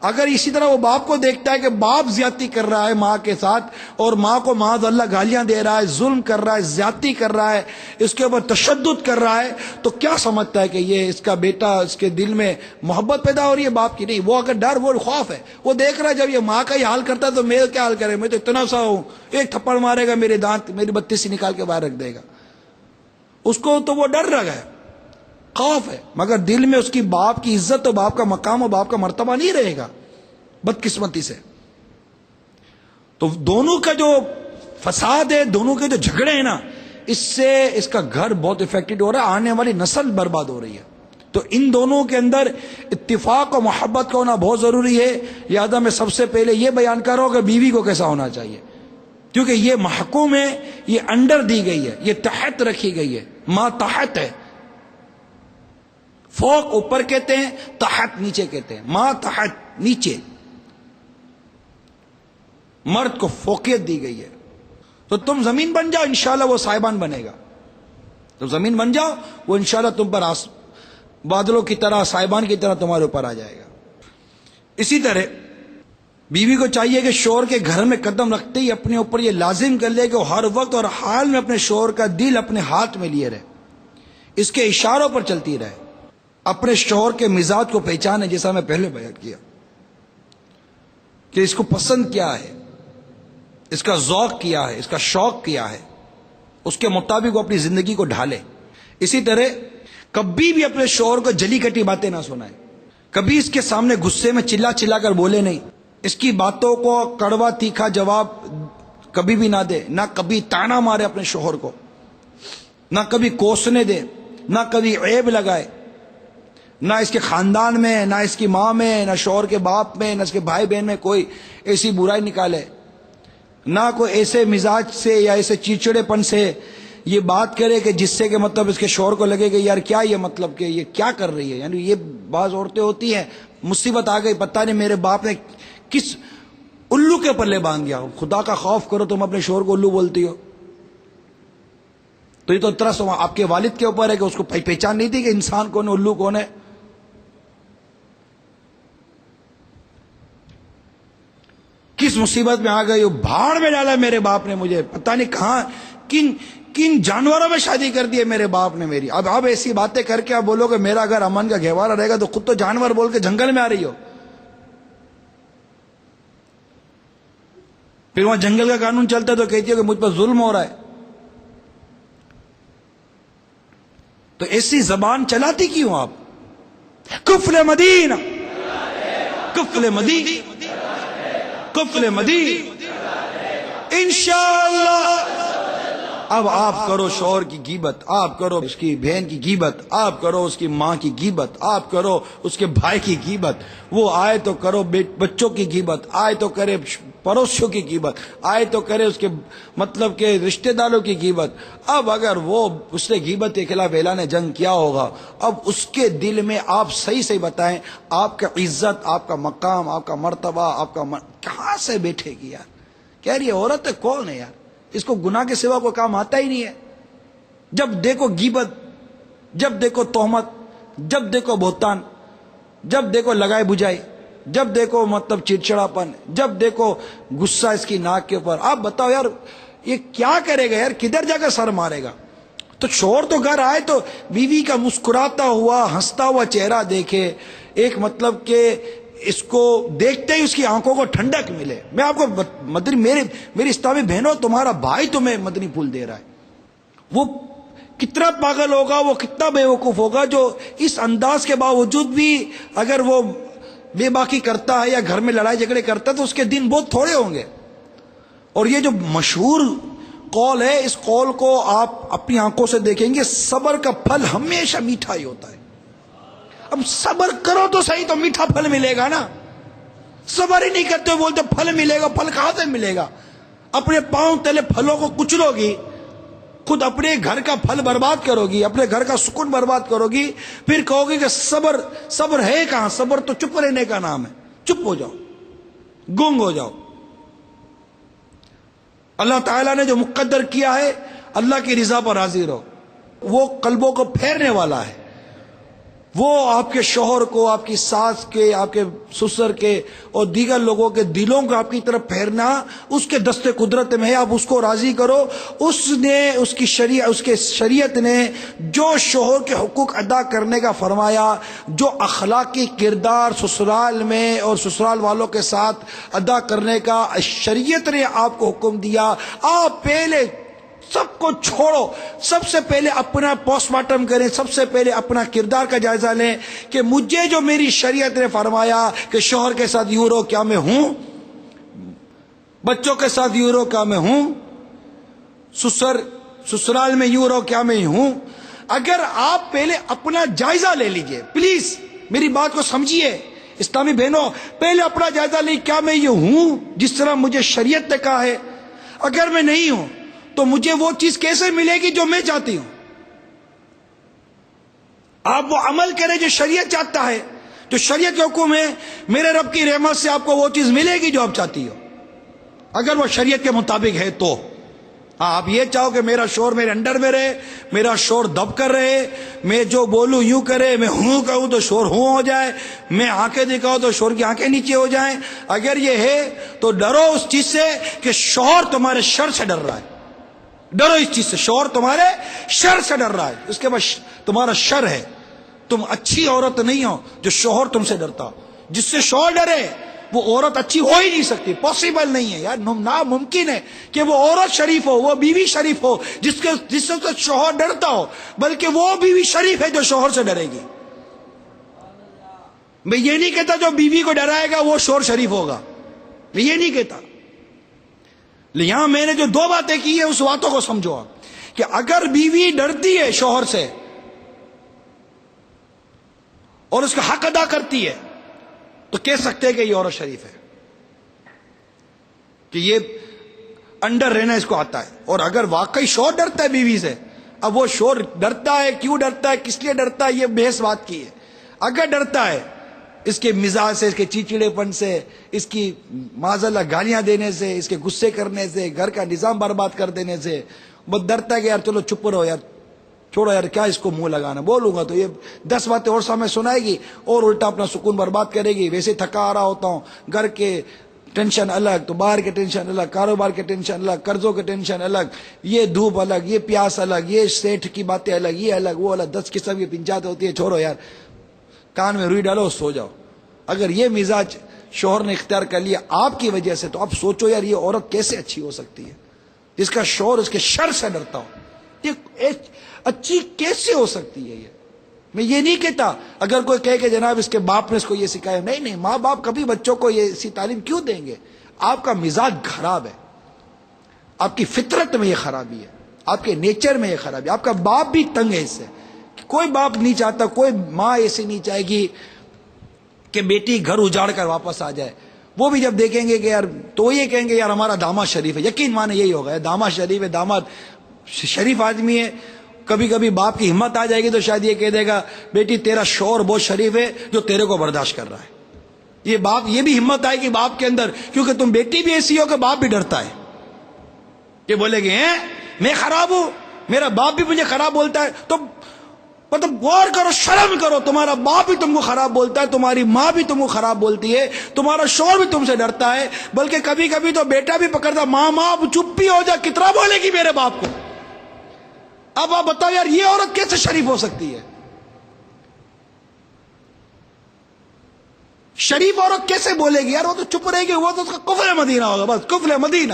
اگر اسی طرح وہ باپ کو دیکھتا ہے کہ باپ زیادتی کر رہا ہے ماں کے ساتھ، اور ماں کو معاذ اللہ گالیاں دے رہا ہے، ظلم کر رہا ہے، زیادتی کر رہا ہے، اس کے اوپر تشدد کر رہا ہے، تو کیا سمجھتا ہے کہ یہ اس کا بیٹا، اس کے دل میں محبت پیدا ہو رہی ہے باپ کی؟ نہیں، وہ اگر ڈر، وہ خوف ہے، وہ دیکھ رہا ہے جب یہ ماں کا یہ حال کرتا ہے تو میں کیا حال کرے، میں تو اتنا سا ہوں، ایک تھپڑ مارے گا میرے دانت، میری بتیسی نکال کے باہر رکھ دے گا، اس کو تو وہ ڈر لگا ہے، خوف ہے، مگر دل میں اس کی باپ کی عزت اور باپ کا مقام اور باپ کا مرتبہ نہیں رہے گا، بدقسمتی سے۔ تو دونوں کا جو فساد ہے، دونوں کے جو جھگڑے ہیں نا، اس سے اس کا گھر بہت افیکٹڈ ہو رہا ہے، آنے والی نسل برباد ہو رہی ہے۔ تو ان دونوں کے اندر اتفاق اور محبت کا ہونا بہت ضروری ہے۔ لہذا میں سب سے پہلے یہ بیان کر رہا ہوں کہ بیوی کو کیسا ہونا چاہیے، کیونکہ یہ محکوم ہے، یہ انڈر دی گئی ہے، یہ تحت رکھی گئی ہے، ماں تحت ہے، فوق اوپر کہتے ہیں، تحت نیچے کہتے ہیں، ماں تحت نیچے، مرد کو فوقیت دی گئی ہے۔ تو تم زمین بن جاؤ، انشاءاللہ وہ سائبان بنے گا، تم زمین بن جاؤ، وہ انشاءاللہ تم پر بادلوں کی طرح، سائبان کی طرح تمہارے اوپر آ جائے گا۔ اسی طرح بیوی کو چاہیے کہ شوہر کے گھر میں قدم رکھتے ہی اپنے اوپر یہ لازم کر لے کہ وہ ہر وقت اور حال میں اپنے شوہر کا دل اپنے ہاتھ میں لیے رہے، اس کے اشاروں پر چلتی رہے، اپنے شوہر کے مزاج کو پہچانے، جیسا میں پہلے بیان کیا کہ اس کو پسند کیا ہے، اس کا ذوق کیا ہے، اس کا شوق کیا ہے، اس کے مطابق وہ اپنی زندگی کو ڈھالے۔ اسی طرح کبھی بھی اپنے شوہر کو جلی کٹی باتیں نہ سنائے، کبھی اس کے سامنے غصے میں چلا چلا کر بولے نہیں، اس کی باتوں کو کڑوا تیکھا جواب کبھی بھی نہ دے، نہ کبھی تانا مارے اپنے شوہر کو، نہ کبھی کوسنے دے، نہ کبھی عیب لگائے، نہ اس کے خاندان میں، نہ اس کی ماں میں، نہ شوہر کے باپ میں، نہ اس کے بھائی بہن میں کوئی ایسی برائی نکالے، نہ کوئی ایسے مزاج سے یا ایسے چڑچڑے پن سے یہ بات کرے کہ جس سے کہ مطلب اس کے شوہر کو لگے کہ یار کیا یہ مطلب کہ یہ کیا کر رہی ہے۔ یعنی یہ بعض عورتیں ہوتی ہیں، مصیبت آ گئی، پتہ نہیں میرے باپ نے کس الو کے پلے باندھ دیا، خدا کا خوف کرو تم اپنے شوہر کو الو بولتی ہو۔ تو یہ تو طرح آپ کے والد کے اوپر ہے کہ اس کو پہچان نہیں تھی کہ انسان کون ہے، الو کون ہے۔ کس مصیبت میں آ گئی، بھاڑ میں ڈالا میرے باپ نے مجھے، پتہ نہیں کہاں کن جانوروں میں شادی کر دی ہے میرے باپ نے میری۔ اب ایسی باتیں کر کے آپ بولو کہ میرا گھر امن کا گہوارہ رہے گا، تو خود تو جانور بول کے جنگل میں آ رہی ہو۔ پھر وہاں جنگل کا قانون چلتا ہے تو کہتی ہو کہ مجھ پر ظلم ہو رہا ہے۔ تو ایسی زبان چلاتی کیوں آپ؟ کفل مدینہ، کفل مدینہ، کفل مدینہ، انشاءاللہ۔ اب آپ کرو شوہر کی غیبت، آپ کرو اس کی بہن کی غیبت، آپ کرو اس کی ماں کی غیبت، آپ کرو اس کے بھائی کی غیبت، وہ آئے تو کرو بچوں کی غیبت، آئے تو کرے پڑوسیوں کی غیبت، آئے تو کرے اس کے مطلب کہ رشتہ داروں کی غیبت۔ اب اگر وہ اس نے غیبت کے خلاف اعلان جنگ کیا ہوگا، اب اس کے دل میں آپ صحیح بتائیں، آپ کا عزت، آپ کا مقام، آپ کا مرتبہ، آپ کا کہاں سے بیٹھے گی یار؟ کہہ رہی ہے عورت ہے، کون ہے یار؟ اس کو گناہ کے سوا کوئی کام آتا ہی نہیں ہے۔ جب دیکھو غیبت، جب دیکھو تہمت، جب دیکھو بہتان، جب دیکھو لگائے بجھائی، جب دیکھو مطلب چڑچڑاپن، جب دیکھو غصہ اس کی ناک کے اوپر. آپ بتاؤ یار یہ کیا کرے گا یار، کدھر جا کر سر مارے گا؟ تو شوہر تو گھر آئے تو بیوی کا مسکراتا ہوا ہنستا ہوا چہرہ دیکھے، ایک مطلب کہ اس کو دیکھتے ہی اس کی آنکھوں کو ٹھنڈک ملے. میں آپ کو مدنی میری اسلامی بہنوں، تمہارا بھائی تمہیں مدنی پھول دے رہا ہے. وہ کتنا پاگل ہوگا، وہ کتنا بے وقوف ہوگا جو اس انداز کے باوجود بھی اگر وہ بے باکی کرتا ہے یا گھر میں لڑائی جھگڑے کرتا ہے تو اس کے دن بہت تھوڑے ہوں گے. اور یہ جو مشہور قول ہے، اس قول کو آپ اپنی آنکھوں سے دیکھیں گے، صبر کا پھل ہمیشہ میٹھا ہی ہوتا ہے. اب صبر کرو تو صحیح تو میٹھا پھل ملے گا نا. صبر ہی نہیں کرتے بولتے پھل ملے گا، پھل کہاں سے ملے گا؟ اپنے پاؤں تلے پھلوں کو کچلو گی، خود اپنے گھر کا پھل برباد کرو گی، اپنے گھر کا سکون برباد کرو گی، پھر کہو گی کہ صبر ہے کہاں؟ صبر تو چپ رہنے کا نام ہے. چپ ہو جاؤ، گنگ ہو جاؤ. اللہ تعالیٰ نے جو مقدر کیا ہے، اللہ کی رضا پر راضی رہو. وہ قلبوں کو پھیرنے والا ہے. وہ آپ کے شوہر کو، آپ کی ساس کے، آپ کے سسر کے اور دیگر لوگوں کے دلوں کو آپ کی طرف پھیرنا اس کے دست قدرت میں ہے. آپ اس کو راضی کرو. اس کی شریعت نے جو شوہر کے حقوق ادا کرنے کا فرمایا، جو اخلاقی کردار سسرال میں اور سسرال والوں کے ساتھ ادا کرنے کا شریعت نے آپ کو حکم دیا، آپ پہلے سب کو چھوڑو. سب سے پہلے اپنا پوسٹ مارٹم کریں، سب سے پہلے اپنا کردار کا جائزہ لیں کہ مجھے جو میری شریعت نے فرمایا کہ شوہر کے ساتھ یوں رہو، کیا میں ہوں؟ بچوں کے ساتھ یوں رہو، کیا میں ہوں؟ سسرال میں یوں رہو، کیا میں ہوں؟ اگر آپ پہلے اپنا جائزہ لے لیجئے، پلیز میری بات کو سمجھیے اسلامی بہنوں، پہلے اپنا جائزہ لیں، کیا میں یہ ہوں جس طرح مجھے شریعت نے کہا ہے؟ اگر میں نہیں ہوں تو مجھے وہ چیز کیسے ملے گی جو میں چاہتی ہوں؟ آپ وہ عمل کریں جو شریعت چاہتا ہے، جو شریعت کے حکم ہے. میرے رب کی رحمت سے آپ کو وہ چیز ملے گی جو آپ چاہتی ہو، اگر وہ شریعت کے مطابق ہے تو. آپ یہ چاہو کہ میرا شوہر میرے انڈر میں رہے، میرا شوہر دب کر رہے، میں جو بولوں یوں کرے، میں ہوں کہوں تو شوہر ہوں ہو جائے، میں آنکھیں دکھاؤں تو شوہر کی آنکھیں نیچے ہو جائیں، اگر یہ ہے تو ڈرو اس چیز سے کہ شوہر تمہارے شر سے ڈر رہا ہے. ڈرو اس چیز سے، شوہر تمہارے شر سے ڈر رہا ہے، اس کے بعد تمہارا شر ہے. تم اچھی عورت نہیں ہو جو شوہر تم سے ڈرتا ہو. جس سے شوہر ڈرے وہ عورت اچھی ہو ہی نہیں سکتی، پاسبل نہیں ہے یار، ناممکن ہے کہ وہ عورت شریف ہو، وہ بیوی شریف ہو جس سے شوہر ڈرتا ہو، بلکہ وہ بیوی شریف ہے جو شوہر سے ڈرے گی. میں یہ نہیں کہتا جو بیوی کو ڈرائے گا وہ شوہر شریف ہوگا، میں یہ نہیں کہتا. یہاں میں نے جو دو باتیں کی ہیں اس باتوں کو سمجھو آپ کہ اگر بیوی ڈرتی ہے شوہر سے اور اس کا حق ادا کرتی ہے تو کہہ سکتے ہیں کہ یہ عورت شریف ہے، کہ یہ انڈر رہنا اس کو آتا ہے. اور اگر واقعی شوہر ڈرتا ہے بیوی سے، اب وہ شوہر ڈرتا ہے، کیوں ڈرتا ہے، کس لیے ڈرتا ہے، یہ بحث بات کی ہے. اگر ڈرتا ہے اس کے مزاج سے، اس کے چیچڑے پن سے، اس کی معاذاللہ گالیاں دینے سے، اس کے غصے کرنے سے، گھر کا نظام برباد کر دینے سے، بس ڈرتا ہے کہ یار چلو چپ رہو یار، چھوڑو یار، کیا اس کو منہ لگانا، بولوں گا تو یہ 10 باتیں اور سامنے سنائے گی اور الٹا اپنا سکون برباد کرے گی. ویسے تھکا آ رہا ہوتا ہوں، گھر کے ٹینشن الگ، تو باہر کے ٹینشن الگ، کاروبار کے ٹینشن الگ، قرضوں کے ٹینشن الگ، یہ دھوپ الگ، یہ پیاس الگ، یہ سیٹھ کی باتیں الگ، یہ الگ وہ الگ، 10 قسم کی پنچات ہوتی ہے. چھوڑو یار، کان میں روئی ڈالو، سو جاؤ. اگر یہ مزاج شوہر نے اختیار کر لیا آپ کی وجہ سے، تو اب سوچو یار یہ عورت کیسے اچھی ہو سکتی ہے جس کا شوہر اس کے شر سے ڈرتا ہو. یہ اچھی کیسے ہو سکتی ہے؟ یہ میں یہ نہیں کہتا اگر کوئی کہے کہ جناب اس کے باپ نے اس کو یہ سکھایا، نہیں، ماں باپ کبھی بچوں کو یہ ایسی تعلیم کیوں دیں گے؟ آپ کا مزاج خراب ہے، آپ کی فطرت میں یہ خرابی ہے، آپ کے نیچر میں یہ خرابی ہے. آپ کا باپ بھی تنگ ہے اس سے. کوئی باپ نہیں چاہتا، کوئی ماں ایسی نہیں چاہے گی کہ بیٹی گھر اجاڑ کر واپس آ جائے. وہ بھی جب دیکھیں گے کہ یار، تو یہ کہیں گے یار ہمارا داماد شریف ہے. یقین مانے یہی ہوگا، داماد شریف ہے، داماد شریف آدمی ہے. کبھی کبھی باپ کی ہمت آ جائے گی تو شاید یہ کہہ دے گا بیٹی تیرا شوہر بہت شریف ہے جو تیرے کو برداشت کر رہا ہے. یہ باپ، یہ بھی ہمت آئے گی باپ کے اندر، کیونکہ تم بیٹی بھی ایسی ہو کہ باپ بھی ڈرتا ہے کہ بولے گے میں خراب ہوں، میرا باپ بھی مجھے خراب بولتا ہے. تو مطلب غور کرو، شرم کرو. تمہارا باپ بھی تم کو خراب بولتا ہے، تمہاری ماں بھی تم کو خراب بولتی ہے، تمہارا شوہر بھی تم سے ڈرتا ہے، بلکہ کبھی کبھی تو بیٹا بھی پکڑتا، ماں چپ بھی ہو جا، کتنا بولے گی میرے باپ کو. اب آپ بتاؤ یار، یہ عورت کیسے شریف ہو سکتی ہے؟ شریف عورت کیسے بولے گی یار؟ وہ تو چپ رہے گی، وہ تو اس کا کفر مدینہ ہوگا، بس کفر مدینہ،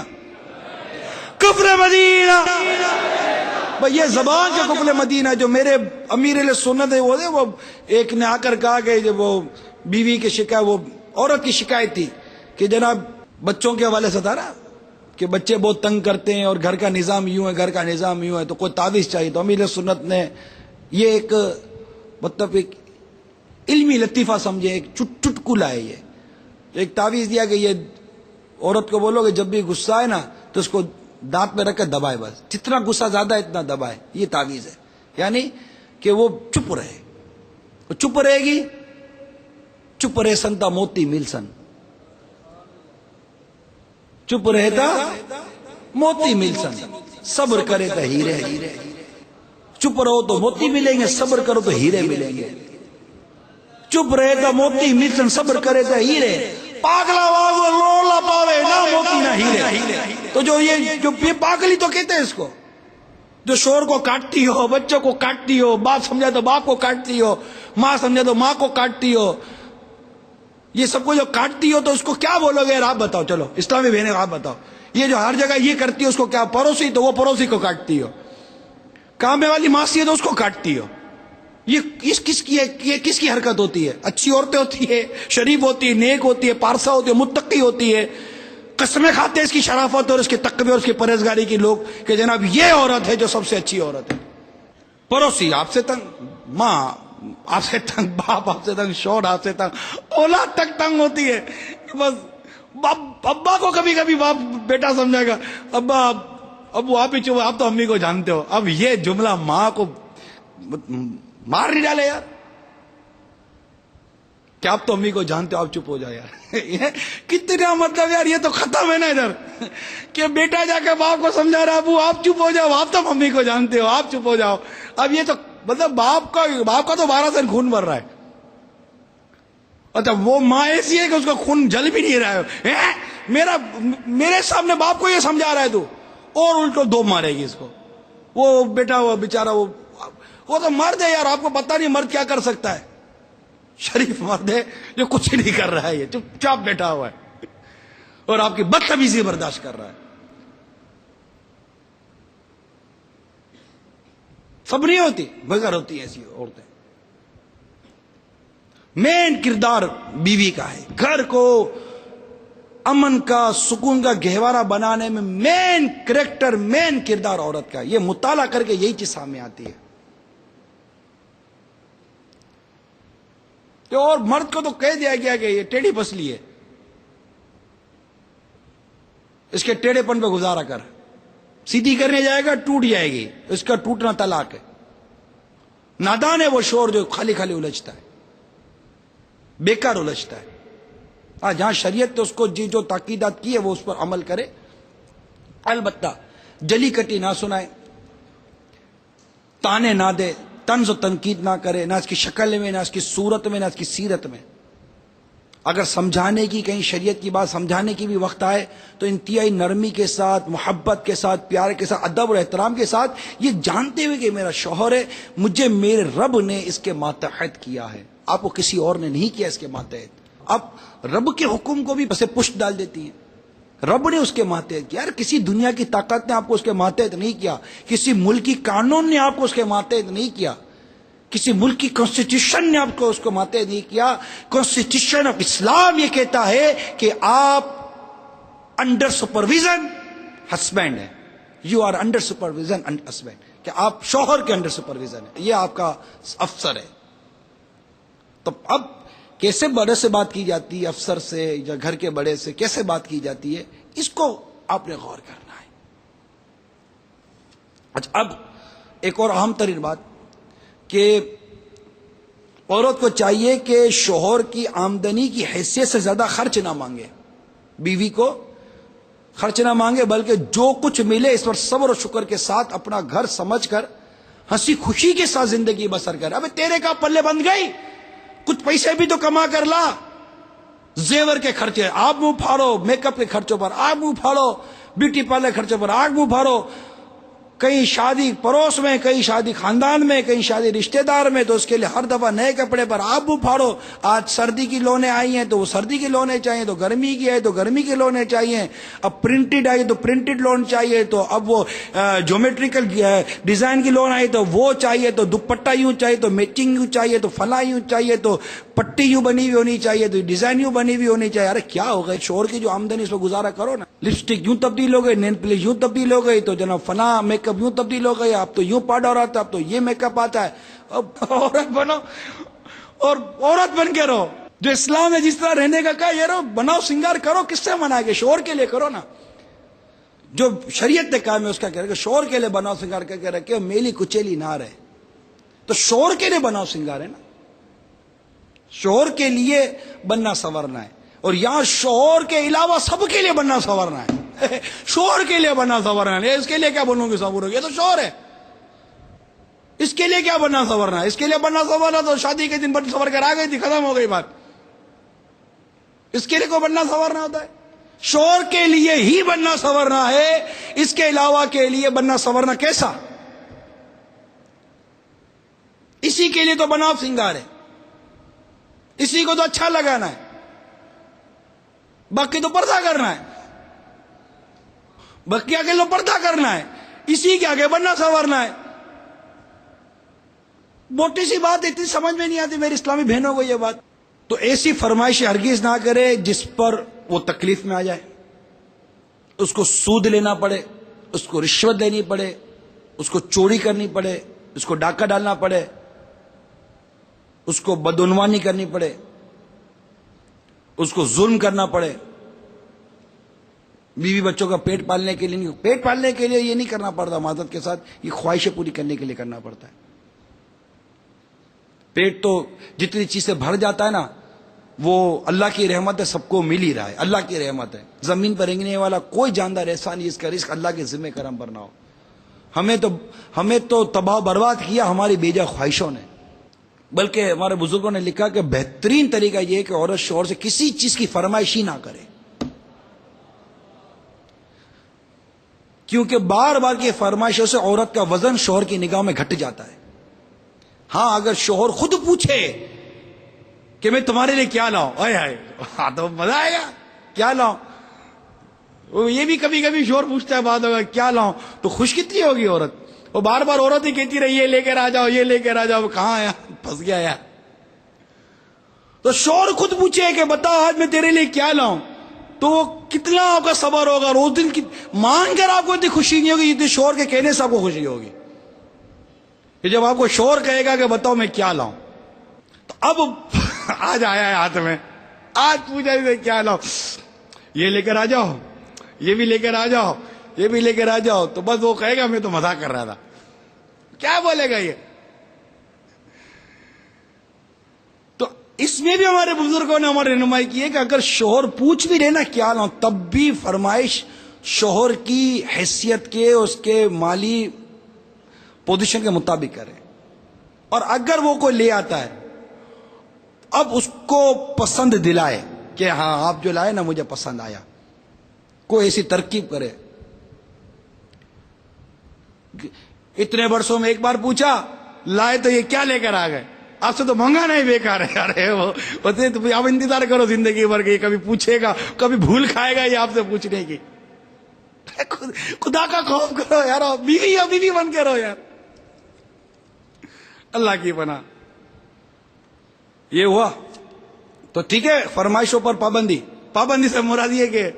کفر مدینہ. بھئی یہ زبان کا کفر مدینہ. جو میرے امیر علیہ سنت ہے وہ ایک نے آ کر کہا کہ جب وہ بیوی کی شکایت، وہ عورت کی شکایت تھی کہ جناب بچوں کے حوالے سے تھا نا کہ بچے بہت تنگ کرتے ہیں اور گھر کا نظام یوں ہے، گھر کا نظام یوں ہے، تو کوئی تعویذ چاہیے. تو امیر علیہ سنت نے یہ ایک مطلب ایک علمی لطیفہ سمجھے، ایک چٹکلا ہے، یہ ایک تعویذ دیا کہ یہ عورت کو بولو کہ جب بھی غصہ ہے نا تو اس کو دانت میں رکھ کے دبائے، بس جتنا غصہ زیادہ ہے اتنا دبائے. یہ تعویذ ہے، یعنی کہ وہ چپ رہے. وہ چپ رہے گی، چپ رہے سنتا موتی ملسن، چپ رہتا موتی ملسن، صبر کرے تو ہیرے. چپ رہو تو موتی ملیں گے، صبر کرو تو ہیرے ملیں گے. چپ رہے تو موتی ملسن، صبر کرے تو ہیرے. پاگلا واگو رولا پاوے، نہ موتی نہ ہیرے. تو جو یہ پاگلی تو کہتے ہیں اس کو، جو شور کو کاٹتی ہو، بچوں کو کاٹتی ہو، باپ سمجھا تو باپ کو کاٹتی ہو، ماں سمجھا تو ماں کو کاٹتی ہو، یہ سب کو جو کاٹتی ہو تو اس کو کیا بولو گے یار؟ آپ بتاؤ. چلو اسلامی بہنیں آپ بتاؤ، یہ جو ہر جگہ یہ کرتی ہے اس کو کیا؟ پڑوسی تو وہ پڑوسی کو کاٹتی ہو، کامے والی ماسی ہے تو اس کو کاٹتی ہو. یہ کس کی ہے؟ یہ کس کی حرکت ہوتی ہے؟ اچھی عورتیں ہوتی ہے، شریف ہوتی ہے، نیک ہوتی ہے، پارسا ہوتی ہے، متقی ہوتی ہے، قسمیں کھاتے ہیں اس کی شرافت اور اس کے تقوی اور اس کی پرہیزگاری کی لوگ کہ جناب یہ عورت ہے جو سب سے اچھی عورت ہے. پڑوسی آپ سے تنگ، ماں آپ سے تنگ، باپ آپ سے تنگ، شوہر آپ سے تنگ، اولاد تک تنگ ہوتی ہے. بس ابا کو کبھی کبھی باپ بیٹا سمجھے گا، ابو آپ ہی چپ، آپ تو امی کو جانتے ہو. اب یہ جملہ ماں کو مار نہیں ڈالے یار کہ آپ تو امی کو جانتے ہو، آپ چپ ہو جاؤ یار. کتنا مطلب یار، یہ تو ختم ہے نا ادھر کہ بیٹا جا کے باپ کو سمجھا رہا، ابو آپ چپ ہو جاؤ، آپ تو ممی کو جانتے ہو، آپ چپ ہو جاؤ. اب یہ تو مطلب باپ کا تو 12 دن خون بھر رہا ہے. اچھا وہ ماں ایسی ہے کہ اس کا خون جل بھی نہیں رہا ہے. میرے سامنے باپ کو یہ سمجھا رہا ہے تو، اور الٹو دو مارے گی اس کو. وہ بیٹا وہ بیچارہ وہ تو مرد ہے یار، آپ کو پتہ نہیں مرد کیا کر سکتا ہے. شریف مرد ہے جو کچھ نہیں کر رہا ہے، یہ چپ چاپ بیٹھا ہوا ہے اور آپ کی بدتمیزی برداشت کر رہا ہے. سب نہیں ہوتی مگر ہوتی ایسی عورتیں. مین کردار بیوی کا ہے، گھر کو امن کا سکون کا گہوارہ بنانے میں مین کریکٹر، مین کردار عورت کا. یہ مطالعہ کر کے یہی چیز سامنے آتی ہے. اور مرد کو تو کہہ دیا گیا کہ یہ ٹیڑھی پسلی ہے، اس کے ٹیڑھے پن پہ گزارا کر، سیدھی کرنے جائے گا ٹوٹ جائے گی، اس کا ٹوٹنا طلاق ہے. نادان ہے وہ شور جو خالی خالی الجھتا ہے، بیکار الجھتا ہے. جہاں شریعت تو اس کو جو تاکیدات کی ہے وہ اس پر عمل کرے. البتہ جلی کٹی نہ سنائے، تانے نہ دے، طنز و تنقید نہ کرے، نہ اس کی شکل میں، نہ اس کی صورت میں، نہ اس کی سیرت میں. اگر سمجھانے کی، کہیں شریعت کی بات سمجھانے کی بھی وقت آئے تو انتہائی نرمی کے ساتھ، محبت کے ساتھ، پیار کے ساتھ، ادب اور احترام کے ساتھ، یہ جانتے ہوئے کہ میرا شوہر ہے، مجھے میرے رب نے اس کے ماتحت کیا ہے، آپ کو کسی اور نے نہیں کیا اس کے ماتحت. آپ رب کے حکم کو بھی بسے پشت ڈال دیتی ہیں. رب نے اس کے ماتحت کیا. یار کسی دنیا کی طاقت نے آپ کو اس کے ماتحت نہیں کیا، کسی ملک کی قانون نے آپ کو اس کے ماتحت نہیں کیا، کسی ملک کی کانسٹیٹیوشن نے آپ کو اس کو ماتحت نہیں کیا. کانسٹیٹیوشن آف اسلام یہ کہتا ہے کہ آپ انڈر سپرویژن ہسبینڈ ہے، you are under supervision husband, کہ آپ شوہر کے انڈر سپرویژن ہے، یہ آپ کا افسر ہے. تو اب کیسے بڑے سے بات کی جاتی ہے، افسر سے یا گھر کے بڑے سے کیسے بات کی جاتی ہے، اس کو آپ نے غور کرنا ہے. اچھا اب ایک اور اہم ترین بات کہ عورت کو چاہیے کہ شوہر کی آمدنی کی حیثیت سے زیادہ خرچ نہ مانگے، بیوی کو خرچ نہ مانگے، بلکہ جو کچھ ملے اس پر صبر و شکر کے ساتھ اپنا گھر سمجھ کر ہنسی خوشی کے ساتھ زندگی بسر کر. ابے تیرے کا پلے بند گئی, کچھ پیسے بھی تو کما کر لا. زیور کے خرچے آپ منہ پھاڑو, میک اپ کے خرچوں پر آپ منہ پھاڑو, بیوٹی پارلر خرچوں پر آپ منہ پھاڑو, کہیں شادی پڑوس میں, کہیں شادی خاندان میں, کہیں شادی رشتہ دار میں, تو اس کے لیے ہر دفعہ نئے کپڑے پر آپ منہ پھاڑو. آج سردی کی لونیں آئی ہیں تو وہ سردی کی لونیں چاہیے, تو گرمی کی ہے تو گرمی کی لونیں چاہیے, اب پرنٹڈ آئی تو پرنٹڈ لون چاہیے, تو اب وہ جیومیٹریکل ڈیزائن کی لون آئی تو وہ چاہیے, تو دوپٹہ یوں چاہیے, تو میچنگ یوں چاہیے, تو فلاں یوں چاہیے, تو پٹی یوں بنی ہوئی ہونی چاہیے, تو ڈیزائن یوں بنی ہوئی ہونی چاہیے. ارے کیا ہو گئے, شوہر کی جو آمدنی اس پہ گزارا کرو نا. لپسٹک یوں تبدیل ہو گئی, نیل پالش یوں تبدیل ہو گئی, تو جناب فلاں میک اپ یوں تبدیل ہو گئی, اب تو یوں پاؤڈر آتا ہے, اب تو یہ میک اپ آتا ہے. اب عورت بنو اور عورت بن کے رہو. جو اسلام نے جس طرح رہنے کا کہا, یہ رہو, بناؤ سنگار کرو. کس سے منائے گے؟ شوہر کے لیے کرو نا. جو شریعت نے کہا میں اس کا کہہ رہا کہ شوہر کے لیے بناؤ سنگار کر کے رکھے, میلی کچیلی نہ رہے. تو شوہر کے لیے بناؤ سنگار ہے نا, شوہر کے لیے بننا سنورنا ہے. اور یہاں شوہر کے علاوہ سب کے لیے بننا سنورنا ہے. شوہر کے لیے بننا سنورنا ہے, اس کے لیے کیا بنوں گے سنورو گے, یہ تو شوہر ہے. اس کے لیے کیا بننا سنورنا ہے, اس کے لیے بننا سنورنا تو شادی کے دن بن سنور کر آ گئی تھی, ختم ہو گئی بات. اس کے لیے کو بننا سنورنا ہوتا ہے. شوہر کے لیے ہی بننا سنورنا ہے, اس کے علاوہ کے لیے بننا سنورنا کیسا؟ اسی کے لیے تو بناؤ سنگار ہے, اسی کو تو اچھا لگانا ہے, باقی تو پردہ کرنا ہے, باقی آگے تو پردہ کرنا ہے, اسی کے آگے بننا سنورنا ہے. موٹی سی بات اتنی سمجھ میں نہیں آتی میری اسلامی بہنوں کو یہ بات. تو ایسی فرمائش ہرگز نہ کرے جس پر وہ تکلیف میں آ جائے, اس کو سود لینا پڑے, اس کو رشوت لینی پڑے, اس کو چوری کرنی پڑے, اس کو ڈاکہ ڈالنا پڑے, اس کو بدعنوانی کرنی پڑے, اس کو ظلم کرنا پڑے. بیوی بچوں کا پیٹ پالنے کے لیے نہیں, پیٹ پالنے کے لیے یہ نہیں کرنا پڑتا معذرت کے ساتھ, یہ خواہشیں پوری کرنے کے لیے کرنا پڑتا ہے. پیٹ تو جتنی چیز سے بھر جاتا ہے نا, وہ اللہ کی رحمت ہے, سب کو مل ہی رہا ہے, اللہ کی رحمت ہے. زمین پر رینگنے والا کوئی جاندار ایسا نہیں اس کا رزق اللہ کے ذمہ کرم پر نہ ہو. ہمیں تو تباہ برباد کیا ہماری بیجا خواہشوں نے. بلکہ ہمارے بزرگوں نے لکھا کہ بہترین طریقہ یہ ہے کہ عورت شوہر سے کسی چیز کی فرمائش ہی نہ کرے, کیونکہ بار بار کی فرمائشوں سے عورت کا وزن شوہر کی نگاہ میں گھٹ جاتا ہے. ہاں اگر شوہر خود پوچھے کہ میں تمہارے لیے کیا لاؤں, ہاں تو مزہ آئے گا, کیا لاؤں. یہ بھی کبھی کبھی شوہر پوچھتا ہے بات ہوگا کیا لاؤں, تو خوش کتنی ہوگی عورت. وہ بار بار عورت ہی کہتی رہی یہ لے کر آ جاؤ, یہ لے کر آ جاؤ, کہاں آیا, پھنس گیا یار. تو شوہر خود پوچھے کہ بتاؤ آج میں تیرے لیے کیا لاؤں, تو وہ کتنا آپ کا صبر ہوگا. اور اس دن مان کر آپ کو اتنی خوشی نہیں ہوگی جتنی شوہر کے کہنے سے آپ کو خوشی ہوگی. کہ جب آپ کو شوہر کہے گا کہ بتاؤ میں کیا لاؤں, تو اب آج آیا ہے ہاتھ میں, آج پوچھا کیا لاؤں, یہ لے کر آ جاؤ, یہ بھی لے کر آ جاؤ, یہ بھی لے کر آ جاؤ, تو بس وہ کہے گا میں تو مزاق کر رہا تھا. کیا بولے گا یہ؟ تو اس میں بھی ہمارے بزرگوں نے ہماری رہنمائی کی ہے کہ اگر شوہر پوچھ بھی لینا کیا لاؤں, تب بھی فرمائش شوہر کی حیثیت کے, اس کے مالی پوزیشن کے مطابق کرے. اور اگر وہ کوئی لے آتا ہے, اب اس کو پسند دلائے کہ ہاں آپ جو لائے نا مجھے پسند آیا. کوئی ایسی ترکیب کرے, اتنے برسوں میں ایک بار پوچھا لائے تو یہ کیا لے کر آ گئے, آپ سے تو مہنگا نہیں بیکار ہے. ارے وہ آپ انتظار کرو زندگی بھر کے, کبھی پوچھے گا, کبھی بھول کھائے گا یہ آپ سے پوچھنے کی. خدا کا خوف کرو یار, بیوی یا بیوی بن کے رہو یار, اللہ کی پناہ. یہ ہوا تو ٹھیک ہے, فرمائشوں پر پابندی سے مراد یہ کہ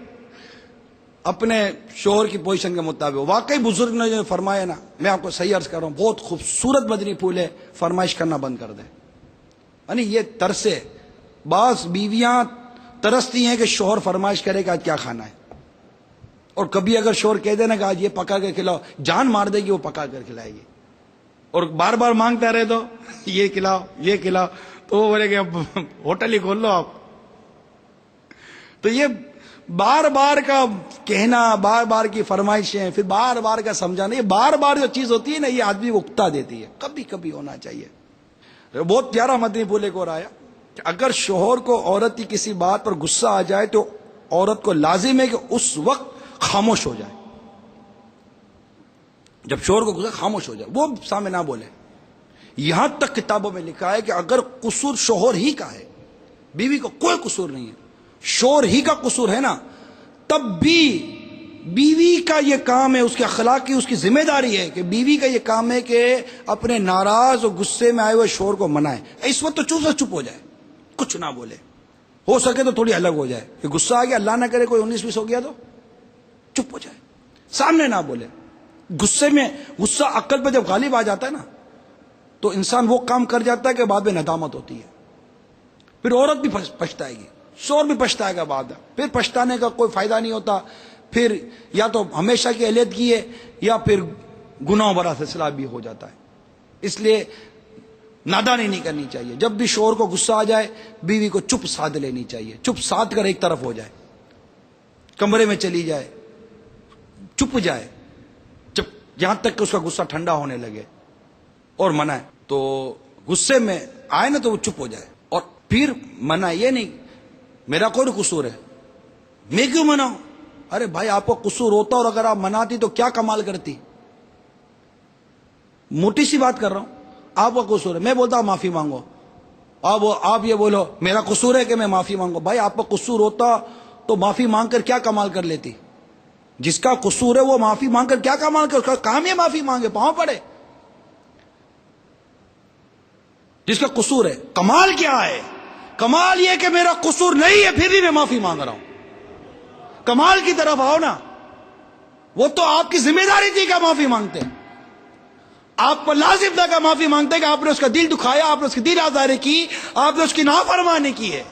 اپنے شوہر کی پوزیشن کے مطابق. واقعی بزرگ نے جو فرمایا نا, میں آپ کو صحیح عرض کر رہا ہوں, بہت خوبصورت مدنی پھول ہے, فرمائش کرنا بند کر دیں. یعنی یہ ترسے, بعض بیویاں ترستی ہیں کہ شوہر فرمائش کرے کہ آج کیا کھانا ہے, اور کبھی اگر شوہر کہہ دینا کہ آج یہ پکا کر کھلاؤ, جان مار دے گی وہ پکا کر کھلائے گی. اور بار بار مانگتا رہے تو یہ کھلاؤ یہ کھلاؤ, تو وہ بولے کہ اب ہوٹل ہی کھول لو آپ. تو یہ بار بار کا کہنا، بار بار کی فرمائشیں، پھر بار بار کا سمجھانا، یہ بار بار جو چیز ہوتی ہے نا، یہ آدمی کو اکتا دیتی ہے. کبھی کبھی ہونا چاہیے. بہت پیارا مدنی پھول ایک اور آیا کہ اگر شوہر کو عورت کی کسی بات پر غصہ آ جائے تو عورت کو لازم ہے کہ اس وقت خاموش ہو جائے. جب شوہر کو غصہ، خاموش ہو جائے، وہ سامنے نہ بولے. یہاں تک کتابوں میں لکھا ہے کہ اگر قصور شوہر ہی کا ہے، بیوی کو کوئی قصور نہیں ہے، شوہر ہی کا قصور ہے نا، تب بھی بیوی کا یہ کام ہے، اس کے اخلاق کی اس کی ذمہ داری ہے کہ بیوی کا یہ کام ہے کہ اپنے ناراض اور غصے میں آئے ہوئے شوہر کو منائے. اس وقت تو چپ ہو جائے، کچھ نہ بولے، ہو سکے تو تھوڑی الگ ہو جائے کہ غصہ آ گیا، اللہ نہ کرے کوئی 19-20 ہو گیا تو چپ ہو جائے، سامنے نہ بولے. غصے میں، غصہ عقل پہ جب غالب آ جاتا ہے نا تو انسان وہ کام کر جاتا ہے کہ بعد میں ندامت ہوتی ہے. پھر عورت بھی پچھتائے گی، شوہر بھی پچھتائے گا بعد میں. پھر پچھتانے کا کوئی فائدہ نہیں ہوتا، پھر یا تو ہمیشہ کی علیحدگی ہے یا پھر گناہ برا سلسلہ بھی ہو جاتا ہے. اس لیے نادانی نہیں کرنی چاہیے. جب بھی شوہر کو غصہ آ جائے بیوی کو چپ سادھ لینی چاہیے، چپ سادھ کر ایک طرف ہو جائے، کمرے میں چلی جائے، چپ جائے جب یہاں تک کہ اس کا غصہ ٹھنڈا ہونے لگے اور منائے. تو غصے میں آئے نا تو وہ چپ ہو جائے. اور پھر منائے، یہ نہیں میرا کوئی قصور ہے میں کیوں مناؤں. ارے بھائی آپ کو قصور ہوتا اور اگر آپ مناتی تو کیا کمال کرتی. موٹی سی بات کر رہا ہوں، آپ کا قصور ہے، میں بولتا ہوں معافی مانگو، آپ یہ بولو میرا قصور ہے کہ میں معافی مانگو. بھائی آپ کا قصور ہوتا تو معافی مانگ کر کیا کمال کر لیتی. جس کا قصور ہے وہ معافی مانگ کر کیا کمال کر، اس کا کام یہ معافی مانگے، پاؤں پڑے. جس کا قصور ہے، کمال کیا ہے؟ کمال یہ کہ میرا قصور نہیں ہے پھر بھی میں معافی مانگ رہا ہوں. کمال کی طرف آؤ نا. وہ تو آپ کی ذمہ داری تھی کہ معافی مانگتے، آپ پر لازم تھا کہ معافی مانگتے کہ آپ نے اس کا دل دکھایا، آپ نے اس کی دل آزاری کی، آپ نے اس کی نافرمانی کی ہے.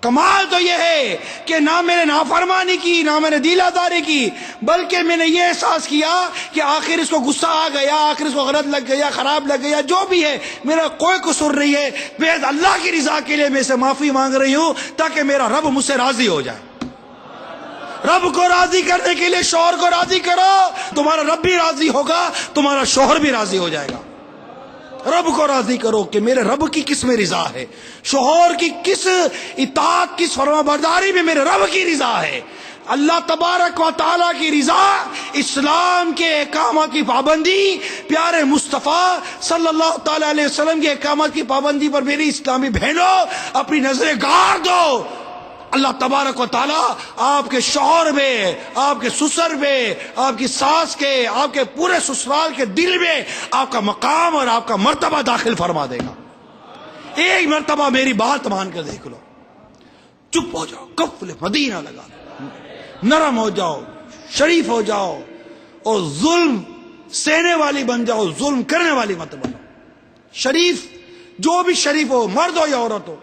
کمال تو یہ ہے کہ نہ میں نے نافرمانی کی، نہ میں نے دل آزاری کی، بلکہ میں نے یہ احساس کیا کہ آخر اس کو غصہ آ گیا، آخر اس کو غلط لگ گیا، خراب لگ گیا، جو بھی ہے میرا کوئی قصور نہیں ہے، بس اللہ کی رضا کے لیے میں سے معافی مانگ رہی ہوں تاکہ میرا رب مجھ سے راضی ہو جائے. رب کو راضی کرنے کے لیے شوہر کو راضی کرو، تمہارا رب بھی راضی ہوگا، تمہارا شوہر بھی راضی ہو جائے گا. رب کو راضی کرو کہ میرے رب کی کس میں رضا ہے، شوہر کی کس اطاعت، کس فرما برداری میں میرے رب کی رضا ہے. اللہ تبارک و تعالیٰ کی رضا، اسلام کے احکامات کی پابندی، پیارے مصطفیٰ صلی اللہ تعالی علیہ وسلم کے احکامات کی پابندی پر میری اسلامی بہنوں اپنی نظریں گار دو. اللہ تبارک و تعالیٰ آپ کے شوہر میں، آپ کے سسر میں، آپ کی ساس کے، آپ کے پورے سسرال کے دل میں آپ کا مقام اور آپ کا مرتبہ داخل فرما دے گا. ایک مرتبہ میری بات مان کر دیکھ لو، چپ ہو جاؤ، کفل مدینہ لگا لو، نرم ہو جاؤ، شریف ہو جاؤ اور ظلم سہنے والی بن جاؤ، ظلم کرنے والی مت بنو. شریف جو بھی شریف ہو، مرد ہو یا عورت ہو،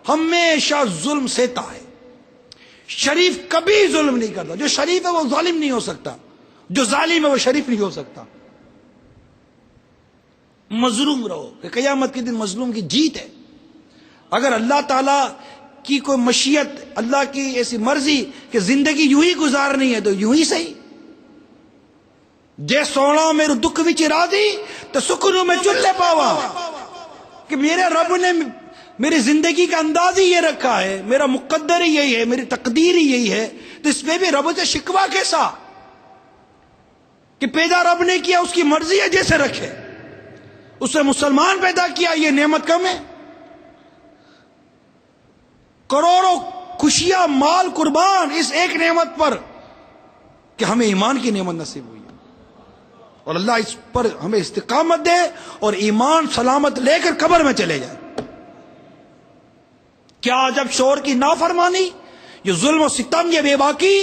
ہمیشہ ظلم سہتا ہے. شریف کبھی ظلم نہیں کرتا. جو شریف ہے وہ ظالم نہیں ہو سکتا، جو ظالم ہے وہ شریف نہیں ہو سکتا. مظلوم رہو کہ قیامت کے دن مظلوم کی جیت ہے. اگر اللہ تعالیٰ کی کوئی مشیت، اللہ کی ایسی مرضی کہ زندگی یوں ہی گزارنی ہے تو یوں ہی صحیح. جے سونا میرے دکھ وچ راضی تو سکھنوں میں چلے پاوا، کہ میرے رب نے میری زندگی کا انداز ہی یہ رکھا ہے، میرا مقدر ہی یہی ہے، میری تقدیر ہی یہی ہے، تو اس میں بھی رب سے شکوہ کیسا کہ پیدا رب نے کیا، اس کی مرضی ہے جیسے رکھے. اس سے مسلمان پیدا کیا، یہ نعمت کم ہے؟ کروڑوں خوشیاں مال قربان اس ایک نعمت پر کہ ہمیں ایمان کی نعمت نصیب ہوئی ہے. اور اللہ اس پر ہمیں استقامت دے اور ایمان سلامت لے کر قبر میں چلے جائے. کیا جب شوہر کی نافرمانی، یہ ظلم و ستم، یہ بے باکی،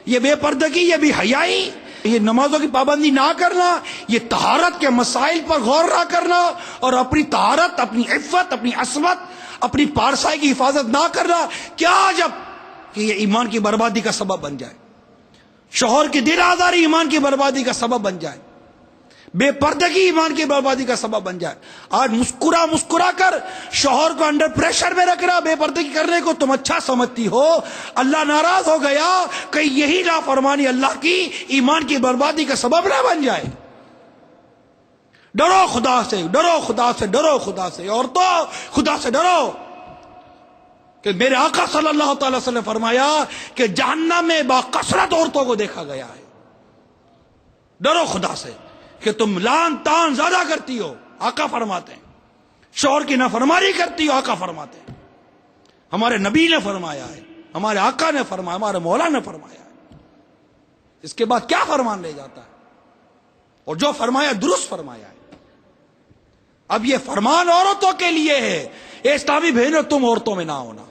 یہ بے پردگی، یہ بے حیائی، یہ نمازوں کی پابندی نہ کرنا، یہ طہارت کے مسائل پر غور نہ کرنا اور اپنی طہارت، اپنی عفت، اپنی عصمت، اپنی پارسائی کی حفاظت نہ کرنا، کیا جب کہ یہ ایمان کی بربادی کا سبب بن جائے، شوہر کی دل آزاری ایمان کی بربادی کا سبب بن جائے، بے پردگی ایمان کی بربادی کا سبب بن جائے. آج مسکرا کر شوہر کو انڈر پریشر میں رکھ رہا بے پردگی کرنے کو تم اچھا سمجھتی ہو. اللہ ناراض ہو گیا کہ یہی نافرمانی اللہ کی ایمان کی بربادی کا سبب نہ بن جائے. ڈرو خدا سے، ڈرو خدا سے، ڈرو خدا سے. عورتوں خدا سے ڈرو کہ میرے آقا صلی اللہ تعالی وسلم نے فرمایا کہ جہنم میں باکثرت عورتوں کو دیکھا گیا ہے. ڈرو خدا سے کہ تم لان تان زیادہ کرتی ہو. آقا فرماتے ہیں شوہر کی نافرمانی کرتی ہو. آقا فرماتے ہیں ہمارے نبی نے فرمایا ہے، ہمارے آقا نے فرمایا، ہمارے مولا نے فرمایا ہے. اس کے بعد کیا فرمان لے جاتا ہے؟ اور جو فرمایا درست فرمایا ہے. اب یہ فرمان عورتوں کے لیے ہے. اے اسلامی بہنوں تم عورتوں میں نہ ہونا.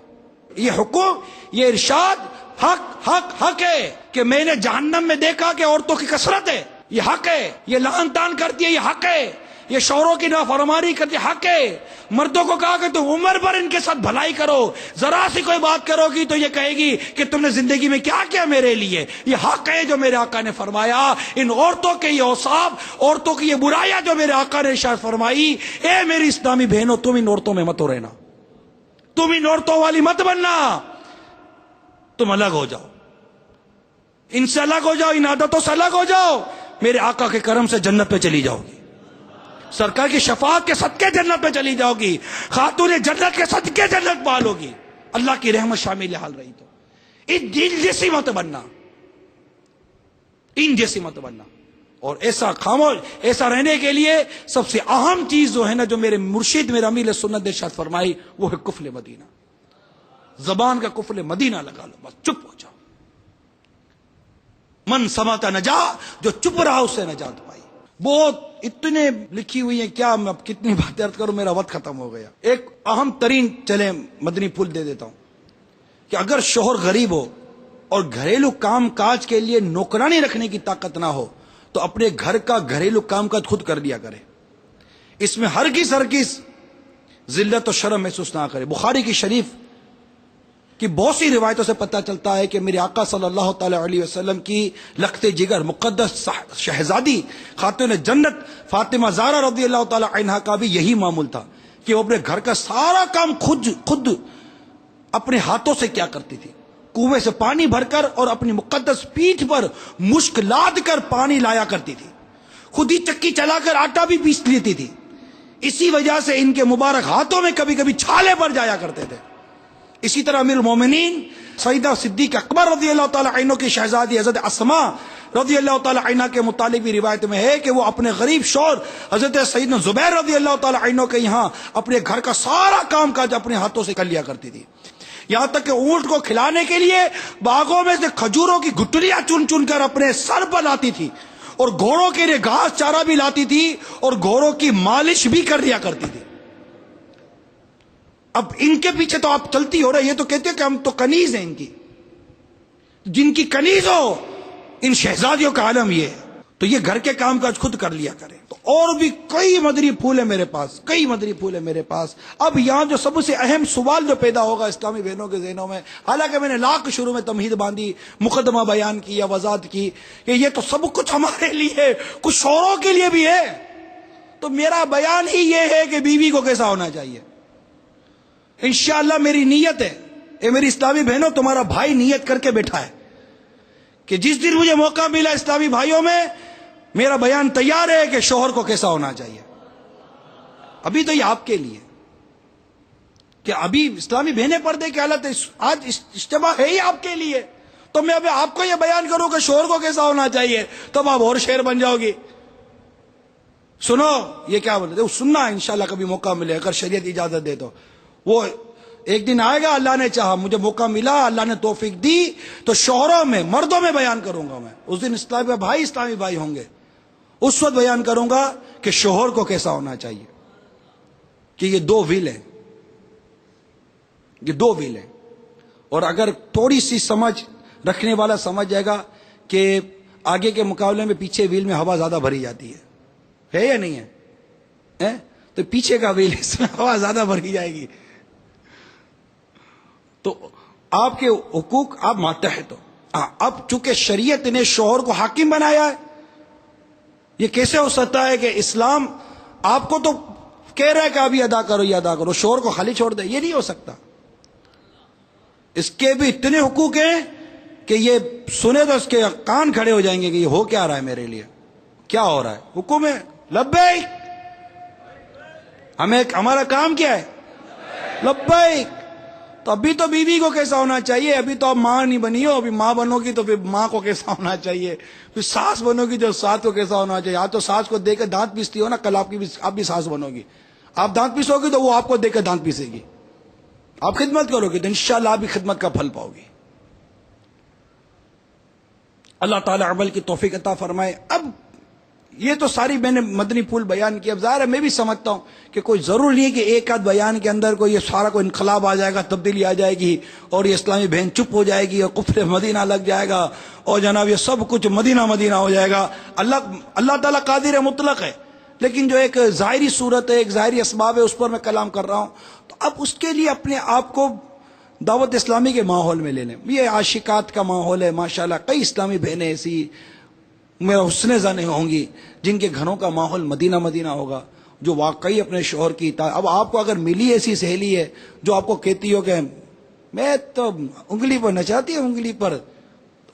یہ حکم، یہ ارشاد حق ہے کہ میں نے جہنم میں دیکھا کہ عورتوں کی کثرت ہے. یہ حق ہے. یہ لعن تان کرتی ہے، یہ حق ہے. یہ شوہروں کی نافرمانی کرتی ہے، حق ہے. مردوں کو کہا کہ تم عمر پر ان کے ساتھ بھلائی کرو. ذرا سی کوئی بات کرو گی تو یہ کہے گی کہ تم نے زندگی میں کیا کیا میرے لیے. یہ حق ہے جو میرے آقا نے فرمایا. ان عورتوں کے یہ اوصاف، عورتوں کی یہ برائیاں جو میرے آقا نے ارشاد فرمائی، اے میری اسلامی بہنوں تم ان عورتوں میں مت رہنا. تم ان عورتوں والی مت بننا. تم الگ ہو جاؤ، ان سے الگ ہو جاؤ، ان عادتوں سے الگ ہو جاؤ. میرے آقا کے کرم سے جنت پہ چلی جاؤ گی. سرکار کی شفاعت کے صدقے جنت پہ چلی جاؤ گی. خاتون جنت کے صدقے جنت پالو گی. اللہ کی رحمت شامل حال رہی تو ان جیسی مت بننا، ان جیسی مت بننا. اور ایسا خاموش، ایسا رہنے کے لیے سب سے اہم چیز جو ہے نا، جو میرے مرشد میرے امیر سنت نے ارشاد فرمائی، وہ ہے کفل مدینہ. زبان کا کفل مدینہ لگا لو، بس چپ ہو جاؤ. من سماتا نجا، جو چپ رہا اس سے نجات پائی. بہت اتنے لکھی ہوئی ہیں، کیا میں اب کتنی باتیں عرض کروں، میرا وقت ختم ہو گیا. ایک اہم ترین چلے مدنی پھول دے دیتا ہوں کہ اگر شوہر غریب ہو اور گھریلو کام کاج کے لیے نوکرانی رکھنے کی طاقت نہ ہو تو اپنے گھر کا گھریلو کام کاج خود کر لیا کرے. اس میں ہرگز ذلت و شرم محسوس نہ کرے. بخاری کی شریف کی بہت سی روایتوں سے پتہ چلتا ہے کہ میرے آقا صلی اللہ تعالی علیہ وسلم کی لخت جگر مقدس شہزادی خاتون جنت فاطمہ زہرا رضی اللہ تعالی عنہا کا بھی یہی معمول تھا کہ وہ اپنے گھر کا سارا کام خود اپنے ہاتھوں سے کیا کرتی تھی. کنویں سے پانی بھر کر اور اپنی مقدس پیٹھ پر مشک لاد کر پانی لایا کرتی تھی. خود ہی چکی چلا کر آٹا بھی پیس لیتی تھی. اسی وجہ سے ان کے مبارک ہاتھوں میں کبھی کبھی چھالے پڑ جایا کرتے تھے. اسی طرح امیر المومنین سیدہ صدیق اکبر رضی اللہ تعالی عنہ کی شہزادی حضرت اسما رضی اللہ تعالی عنہ کے متعلق بھی روایت میں ہے کہ وہ اپنے غریب شوہر حضرت سیدنا زبیر رضی اللہ تعالی عنہ کے یہاں اپنے گھر کا سارا کام کاج اپنے ہاتھوں سے کر لیا کرتی تھی. یہاں تک کہ اونٹ کو کھلانے کے لیے باغوں میں سے کھجوروں کی گٹلیاں چن چن کر اپنے سر پر لاتی تھی اور گھوڑوں کے لیے گھاس چارہ بھی لاتی تھی اور گھوڑوں کی مالش بھی کر لیا کرتی تھی. اب ان کے پیچھے تو آپ چلتی ہو رہے، یہ تو کہتے ہیں کہ ہم تو کنیز ہیں ان کی. جن کی کنیز ہو ان شہزادیوں کا عالم یہ ہے. تو یہ گھر کے کام کاج خود کر لیا کریں. تو اور بھی کئی مدری پھول ہیں میرے پاس، کئی مدری پھول ہیں میرے پاس. اب یہاں جو سب سے اہم سوال جو پیدا ہوگا اسلامی بہنوں کے ذہنوں میں، حالانکہ میں نے لاکھ شروع میں تمہید باندھی، مقدمہ بیان کی یا وضاحت کی کہ یہ تو سب کچھ ہمارے لیے، کچھ شوہروں کے لیے بھی ہے. تو میرا بیان ہی یہ ہے کہ بیوی کو کیسا ہونا چاہیے. انشاءاللہ میری نیت ہے، اے میری اسلامی بہنوں، تمہارا بھائی نیت کر کے بیٹھا ہے کہ جس دن مجھے موقع ملا اسلامی بھائیوں میں، میرا بیان تیار ہے کہ شوہر کو کیسا ہونا چاہیے. ابھی تو یہ آپ کے لیے کہ ابھی اسلامی بہنیں پردے کی حالت ہے، آج اجتماع ہے ہی آپ کے لیے. تو میں ابھی آپ کو یہ بیان کروں کہ شوہر کو کیسا ہونا چاہیے، تب آپ اور شعر بن جاؤ گی. سنو یہ کیا بولتے ہیں، سننا انشاءاللہ کبھی موقع ملے، اگر شریعت اجازت دے تو. وہ ایک دن آئے گا، اللہ نے چاہا، مجھے موقع ملا، اللہ نے توفیق دی تو شوہروں میں، مردوں میں بیان کروں گا. میں اس دن اسلامی بھائی ہوں گے، اس وقت بیان کروں گا کہ شوہر کو کیسا ہونا چاہیے. کہ یہ دو ویل ہیں، یہ دو ویل ہیں. اور اگر تھوڑی سی سمجھ رکھنے والا سمجھ جائے گا کہ آگے کے مقابلے میں پیچھے ویل میں ہوا زیادہ بھری جاتی ہے یا نہیں ہے؟ تو پیچھے کا ویل اس میں ہوا زیادہ بھری جائے گی. تو آپ کے حقوق آپ ماتحت ہو. اب چونکہ شریعت نے شوہر کو حاکم بنایا ہے یہ کیسے ہو سکتا ہے کہ اسلام آپ کو تو کہہ رہا ہے کہ ابھی ادا کرو یہ ادا کرو، شور کو خالی چھوڑ دے؟ یہ نہیں ہو سکتا. اس کے بھی اتنے حقوق ہیں کہ یہ سنے تو اس کے کان کھڑے ہو جائیں گے کہ یہ ہو کیا رہا ہے میرے لیے، کیا ہو رہا ہے. حکم ہے لبیک، ہمارا کام کیا ہے لبیک. تو ابھی تو بیوی کو کیسا ہونا چاہیے؟ ابھی تو آپ ماں نہیں بنی ہو، ابھی ماں بنو گی تو پھر ماں کو کیسا ہونا چاہیے، پھر ساس بنو گی جو ساس کو کیسا ہونا چاہیے. آپ تو ساس کو دے کے دانت پیستی ہو نا، کل آپ بھی ساس بنو گی. آپ دانت پیسو گی تو وہ آپ کو دے کے دانت پیسے گی. آپ خدمت کرو گے تو انشاءاللہ آپ بھی خدمت کا پھل پاؤ گی. اللہ تعالیٰ عمل کی توفیق عطا فرمائے. اب یہ تو ساری میں نے مدنی پھول بیان کیا. اب ظاہر ہے میں بھی سمجھتا ہوں کہ کوئی ضرور نہیں ہے کہ ایک آدھ بیان کے اندر کوئی یہ سارا کوئی انقلاب آ جائے گا، تبدیلی آ جائے گی اور یہ اسلامی بہن چپ ہو جائے گی اور کفر مدینہ لگ جائے گا اور جناب یہ سب کچھ مدینہ مدینہ ہو جائے گا. اللہ تعالیٰ قادر مطلق ہے، لیکن جو ایک ظاہری صورت ہے، ایک ظاہری اسباب ہے، اس پر میں کلام کر رہا ہوں. تو اب اس کے لیے اپنے آپ کو دعوت اسلامی کے ماحول میں لے لیں. یہ عاشقات کا ماحول ہے ماشاءاللہ. کئی اسلامی بہنیں ایسی میرا حسن زن ہوں گی جن کے گھروں کا ماحول مدینہ مدینہ ہوگا، جو واقعی اپنے شوہر کی اطاعت. اب آپ کو اگر ملی ایسی سہیلی ہے جو آپ کو کہتی ہو کہ میں تو انگلی پر نچاتی ہوں انگلی پر،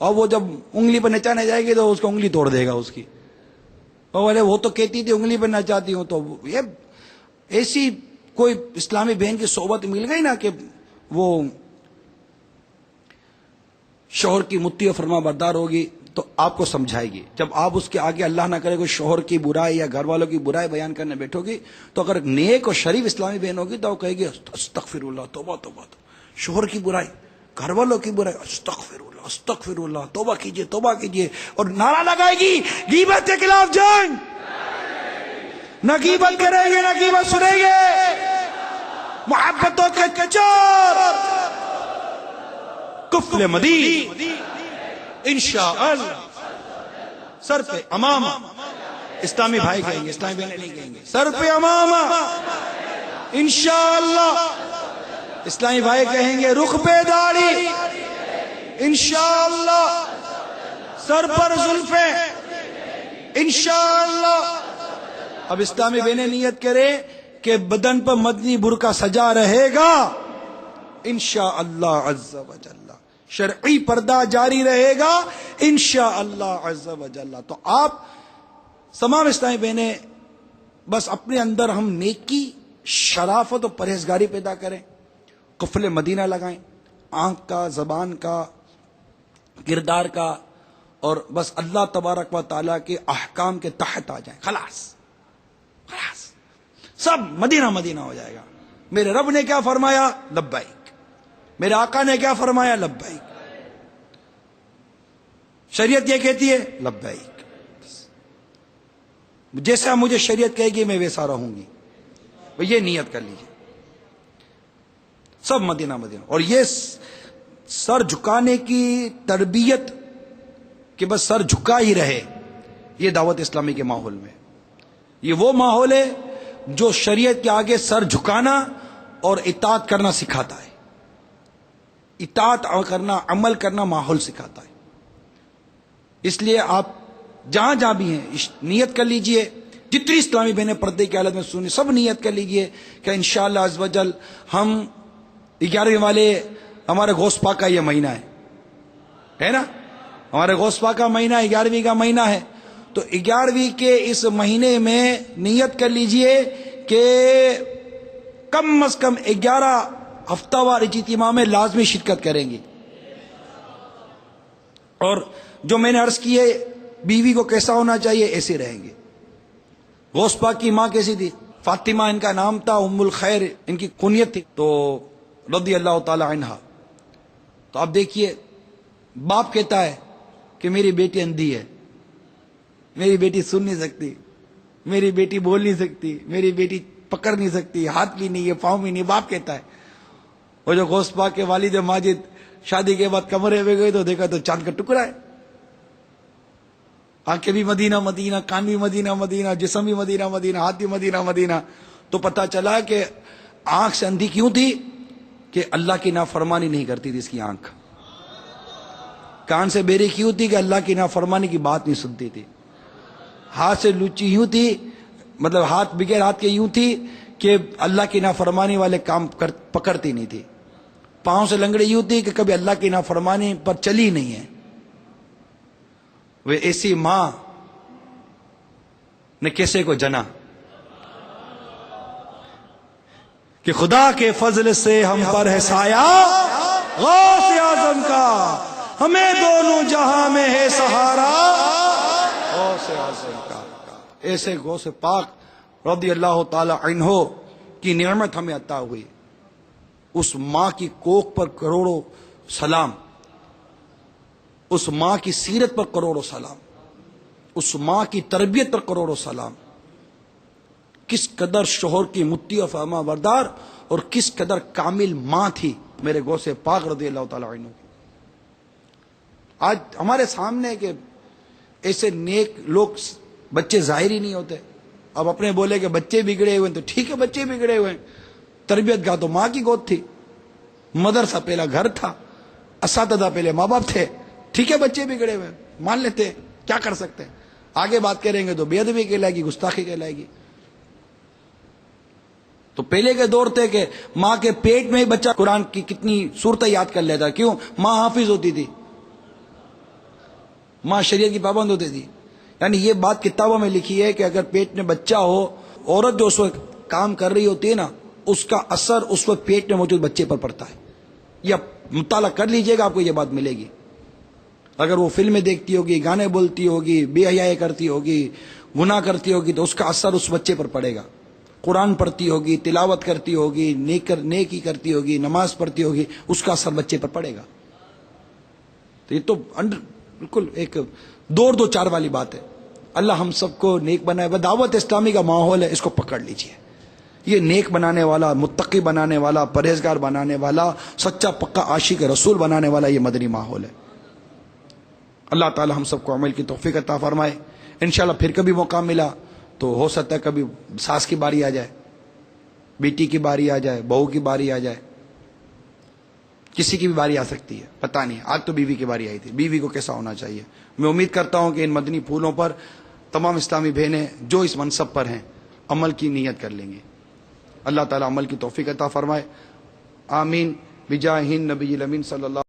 اور وہ جب انگلی پر نچانے جائے گی تو اس کو انگلی توڑ دے گا اس کی. بولے وہ تو کہتی تھی انگلی پر نچاتی ہوں. تو یہ ایسی کوئی اسلامی بہن کی صحبت مل گئی نا کہ وہ شوہر کی مطیع و فرما بردار ہوگی تو آپ کو سمجھائے گی. جب آپ اس کے آگے اللہ نہ کرے کوئی شوہر کی برائی یا گھر والوں کی برائی بیان کرنے بیٹھو گی تو اگر نیک اور شریف اسلامی بہن ہوگی تو وہ کہے گی استغفر اللہ، توبہ توبہ. شوہر کی برائی، گھر والوں کی برائی، استغفر اللہ استغفر اللہ، توبہ کیجئے توبہ کیجئے. اور نعرہ لگائے گی غیبت کے خلاف جنگ، نہ غیبت کریں گے نہ غیبت سنیں گے، محبتوں کے چار کفل مدین انشاءاللہ. سر پہ امامہ اسلامی بھائی کہیں گے، اسلامی بہنیں نہیں کہیں گے. سر پہ امامہ انشاءاللہ اسلامی بھائی کہیں گے. رخ پہ داڑھی انشاءاللہ، سر پر زلفیں انشاءاللہ. اب اسلامی بہنیں نیت کرے کہ بدن پر مدنی برقع سجا رہے گا انشاءاللہ عز و جل، شرعی پردہ جاری رہے گا انشاءاللہ عز و جل. تو آپ تمام اسلامی بہنیں بس اپنے اندر ہم نیکی، شرافت اور پرہیزگاری پیدا کریں، قفل مدینہ لگائیں، آنکھ کا، زبان کا، کردار کا، اور بس اللہ تبارک و تعالیٰ کے احکام کے تحت آ جائیں. خلاص سب مدینہ مدینہ ہو جائے گا. میرے رب نے کیا فرمایا؟ لبیک. میرے آقا نے کیا فرمایا؟ لبیک. شریعت یہ کہتی ہے لبیک. جیسا مجھے شریعت کہے گی میں ویسا رہوں گی. یہ نیت کر لیجیے سب مدینہ مدینہ. اور یہ سر جھکانے کی تربیت کہ بس سر جھکا ہی رہے، یہ دعوت اسلامی کے ماحول میں یہ وہ ماحول ہے جو شریعت کے آگے سر جھکانا اور اطاعت کرنا سکھاتا ہے. اطاعت کرنا، عمل کرنا ماحول سکھاتا ہے. اس لیے آپ جہاں جہاں بھی ہیں نیت کر لیجئے. جتنی اسلامی بہنیں پردے کی حالت میں سنی سب نیت کر لیجئے کہ انشاءاللہ عز و جل ہم 11ویں والے ہمارے غوث پاک کا یہ مہینہ ہے نا، ہمارے غوث پاک کا مہینہ 11ویں کا مہینہ ہے. تو 11ویں کے اس مہینے میں نیت کر لیجئے کہ کم از کم 11 ہفتہ وار اجتماع میں لازمی شرکت کریں گی. اور جو میں نے عرض کی ہے بیوی کو کیسا ہونا چاہیے، ایسے رہیں گے. غوث پاک کی ماں کیسی تھی؟ فاطمہ ان کا نام تھا، ام الخیر ان کی کنیت تھی، تو رضی اللہ تعالی عنہا. تو آپ دیکھیے باپ کہتا ہے کہ میری بیٹی اندھی ہے، میری بیٹی سن نہیں سکتی، میری بیٹی بول نہیں سکتی، میری بیٹی پکڑ نہیں سکتی، ہاتھ بھی نہیں ہے، پاؤں بھی نہیں. باپ کہتا ہے. وہ جو غوث پاک کے والد ماجد شادی کے بعد کمرے میں گئے تو دیکھا تو چاند کا ٹکڑا ہے. آنکھیں بھی مدینہ مدینہ، کان بھی مدینہ مدینہ، جسم بھی مدینہ مدینہ، ہاتھ بھی مدینہ مدینہ. تو پتہ چلا کہ آنکھ سے اندھی کیوں تھی؟ کہ اللہ کی نافرمانی نہیں کرتی تھی اس کی آنکھ. کان سے بہری کیوں تھی؟ کہ اللہ کی نافرمانی کی بات نہیں سنتی تھی. ہاتھ سے لچی یوں تھی، مطلب ہاتھ بغیر ہاتھ کے یوں تھی کہ اللہ کی نافرمانی والے کام پکڑتی نہیں تھی. پاؤں سے لنگڑی یوں تھی کہ کبھی اللہ کی نافرمانی پر چلی نہیں ہے. وہ ایسی ماں نے کیسے کو جنا کہ خدا کے فضل سے ہم پر ہے سایہ غوث اعظم کا، ہمیں دونوں جہاں میں ہے سہارا غوث اعظم کا. ایسے غوث پاک رضی اللہ تعالی عنہ کی نعمت ہمیں عطا ہوئی. اس ماں کی کوکھ پر کروڑوں سلام، اس ماں کی سیرت پر کروڑوں سلام، اس ماں کی تربیت پر کروڑوں سلام. کس قدر شوہر کی مطیع و فرما بردار اور کس قدر کامل ماں تھی میرے غوث پاک رضی اللہ تعالی عنہ. آج ہمارے سامنے کہ ایسے نیک لوگ بچے ظاہر ہی نہیں ہوتے. اب اپنے بولے کہ بچے بگڑے ہوئے ہیں تو ٹھیک ہے، بچے بگڑے ہوئے ہیں. تربیت گاہ تو ماں کی گود تھی، مدرسہ پہلا گھر تھا، اساتذہ پہلے ماں باپ تھے. ٹھیک ہے بچے بگڑے ہوئے ہیں، مان لیتے ہیں، کیا کر سکتے ہیں. آگے بات کریں گے تو بے ادبی کہلائے گی، گستاخی کہلائے گی. تو پہلے کے دور تھے کہ ماں کے پیٹ میں ہی بچہ قرآن کی کتنی صورتیں یاد کر لیتا. کیوں؟ ماں حافظ ہوتی تھی، ماں شریعت کی پابند ہوتی تھی. یعنی یہ بات کتابوں میں لکھی ہے کہ اگر پیٹ میں بچہ ہو، عورت جو اس وقت کام کر رہی ہوتی ہے نا، اس کا اثر اس وقت پیٹ میں موجود بچے پر پڑتا ہے. یا مطالعہ کر لیجئے گا، آپ کو یہ بات ملے گی. اگر وہ فلمیں دیکھتی ہوگی، گانے بولتی ہوگی، بے حیائی کرتی ہوگی، گناہ کرتی ہوگی، تو اس کا اثر اس بچے پر پڑے گا. قرآن پڑھتی ہوگی، تلاوت کرتی ہوگی، نیکی کرتی ہوگی، نماز پڑھتی ہوگی، اس کا اثر بچے پر پڑے گا. تو یہ تو بالکل ایک دو چار والی بات ہے. اللہ ہم سب کو نیک بنائے. دعوت اسلامی کا ماحول ہے، اس کو پکڑ لیجئے. یہ نیک بنانے والا، متقی بنانے والا، پرہیزگار بنانے والا، سچا پکا عاشق رسول بنانے والا یہ مدنی ماحول ہے. اللہ تعالی ہم سب کو عمل کی توفیق عطا فرمائے. انشاءاللہ پھر کبھی موقع ملا تو ہو سکتا ہے کبھی ساس کی باری آ جائے، بیٹی کی باری آ جائے، بہو کی باری آ جائے، کسی کی بھی باری آ سکتی ہے، پتہ نہیں. آج تو بیوی کی باری آئی تھی. بیوی کو کیسا ہونا چاہیے. میں امید کرتا ہوں کہ ان مدنی پھولوں پر تمام اسلامی بہنیں جو اس منصب پر ہیں عمل کی نیت کر لیں گے. اللہ تعالی عمل کی توفیق عطا فرمائے. آمین بجاہ نبی الامین صلی اللہ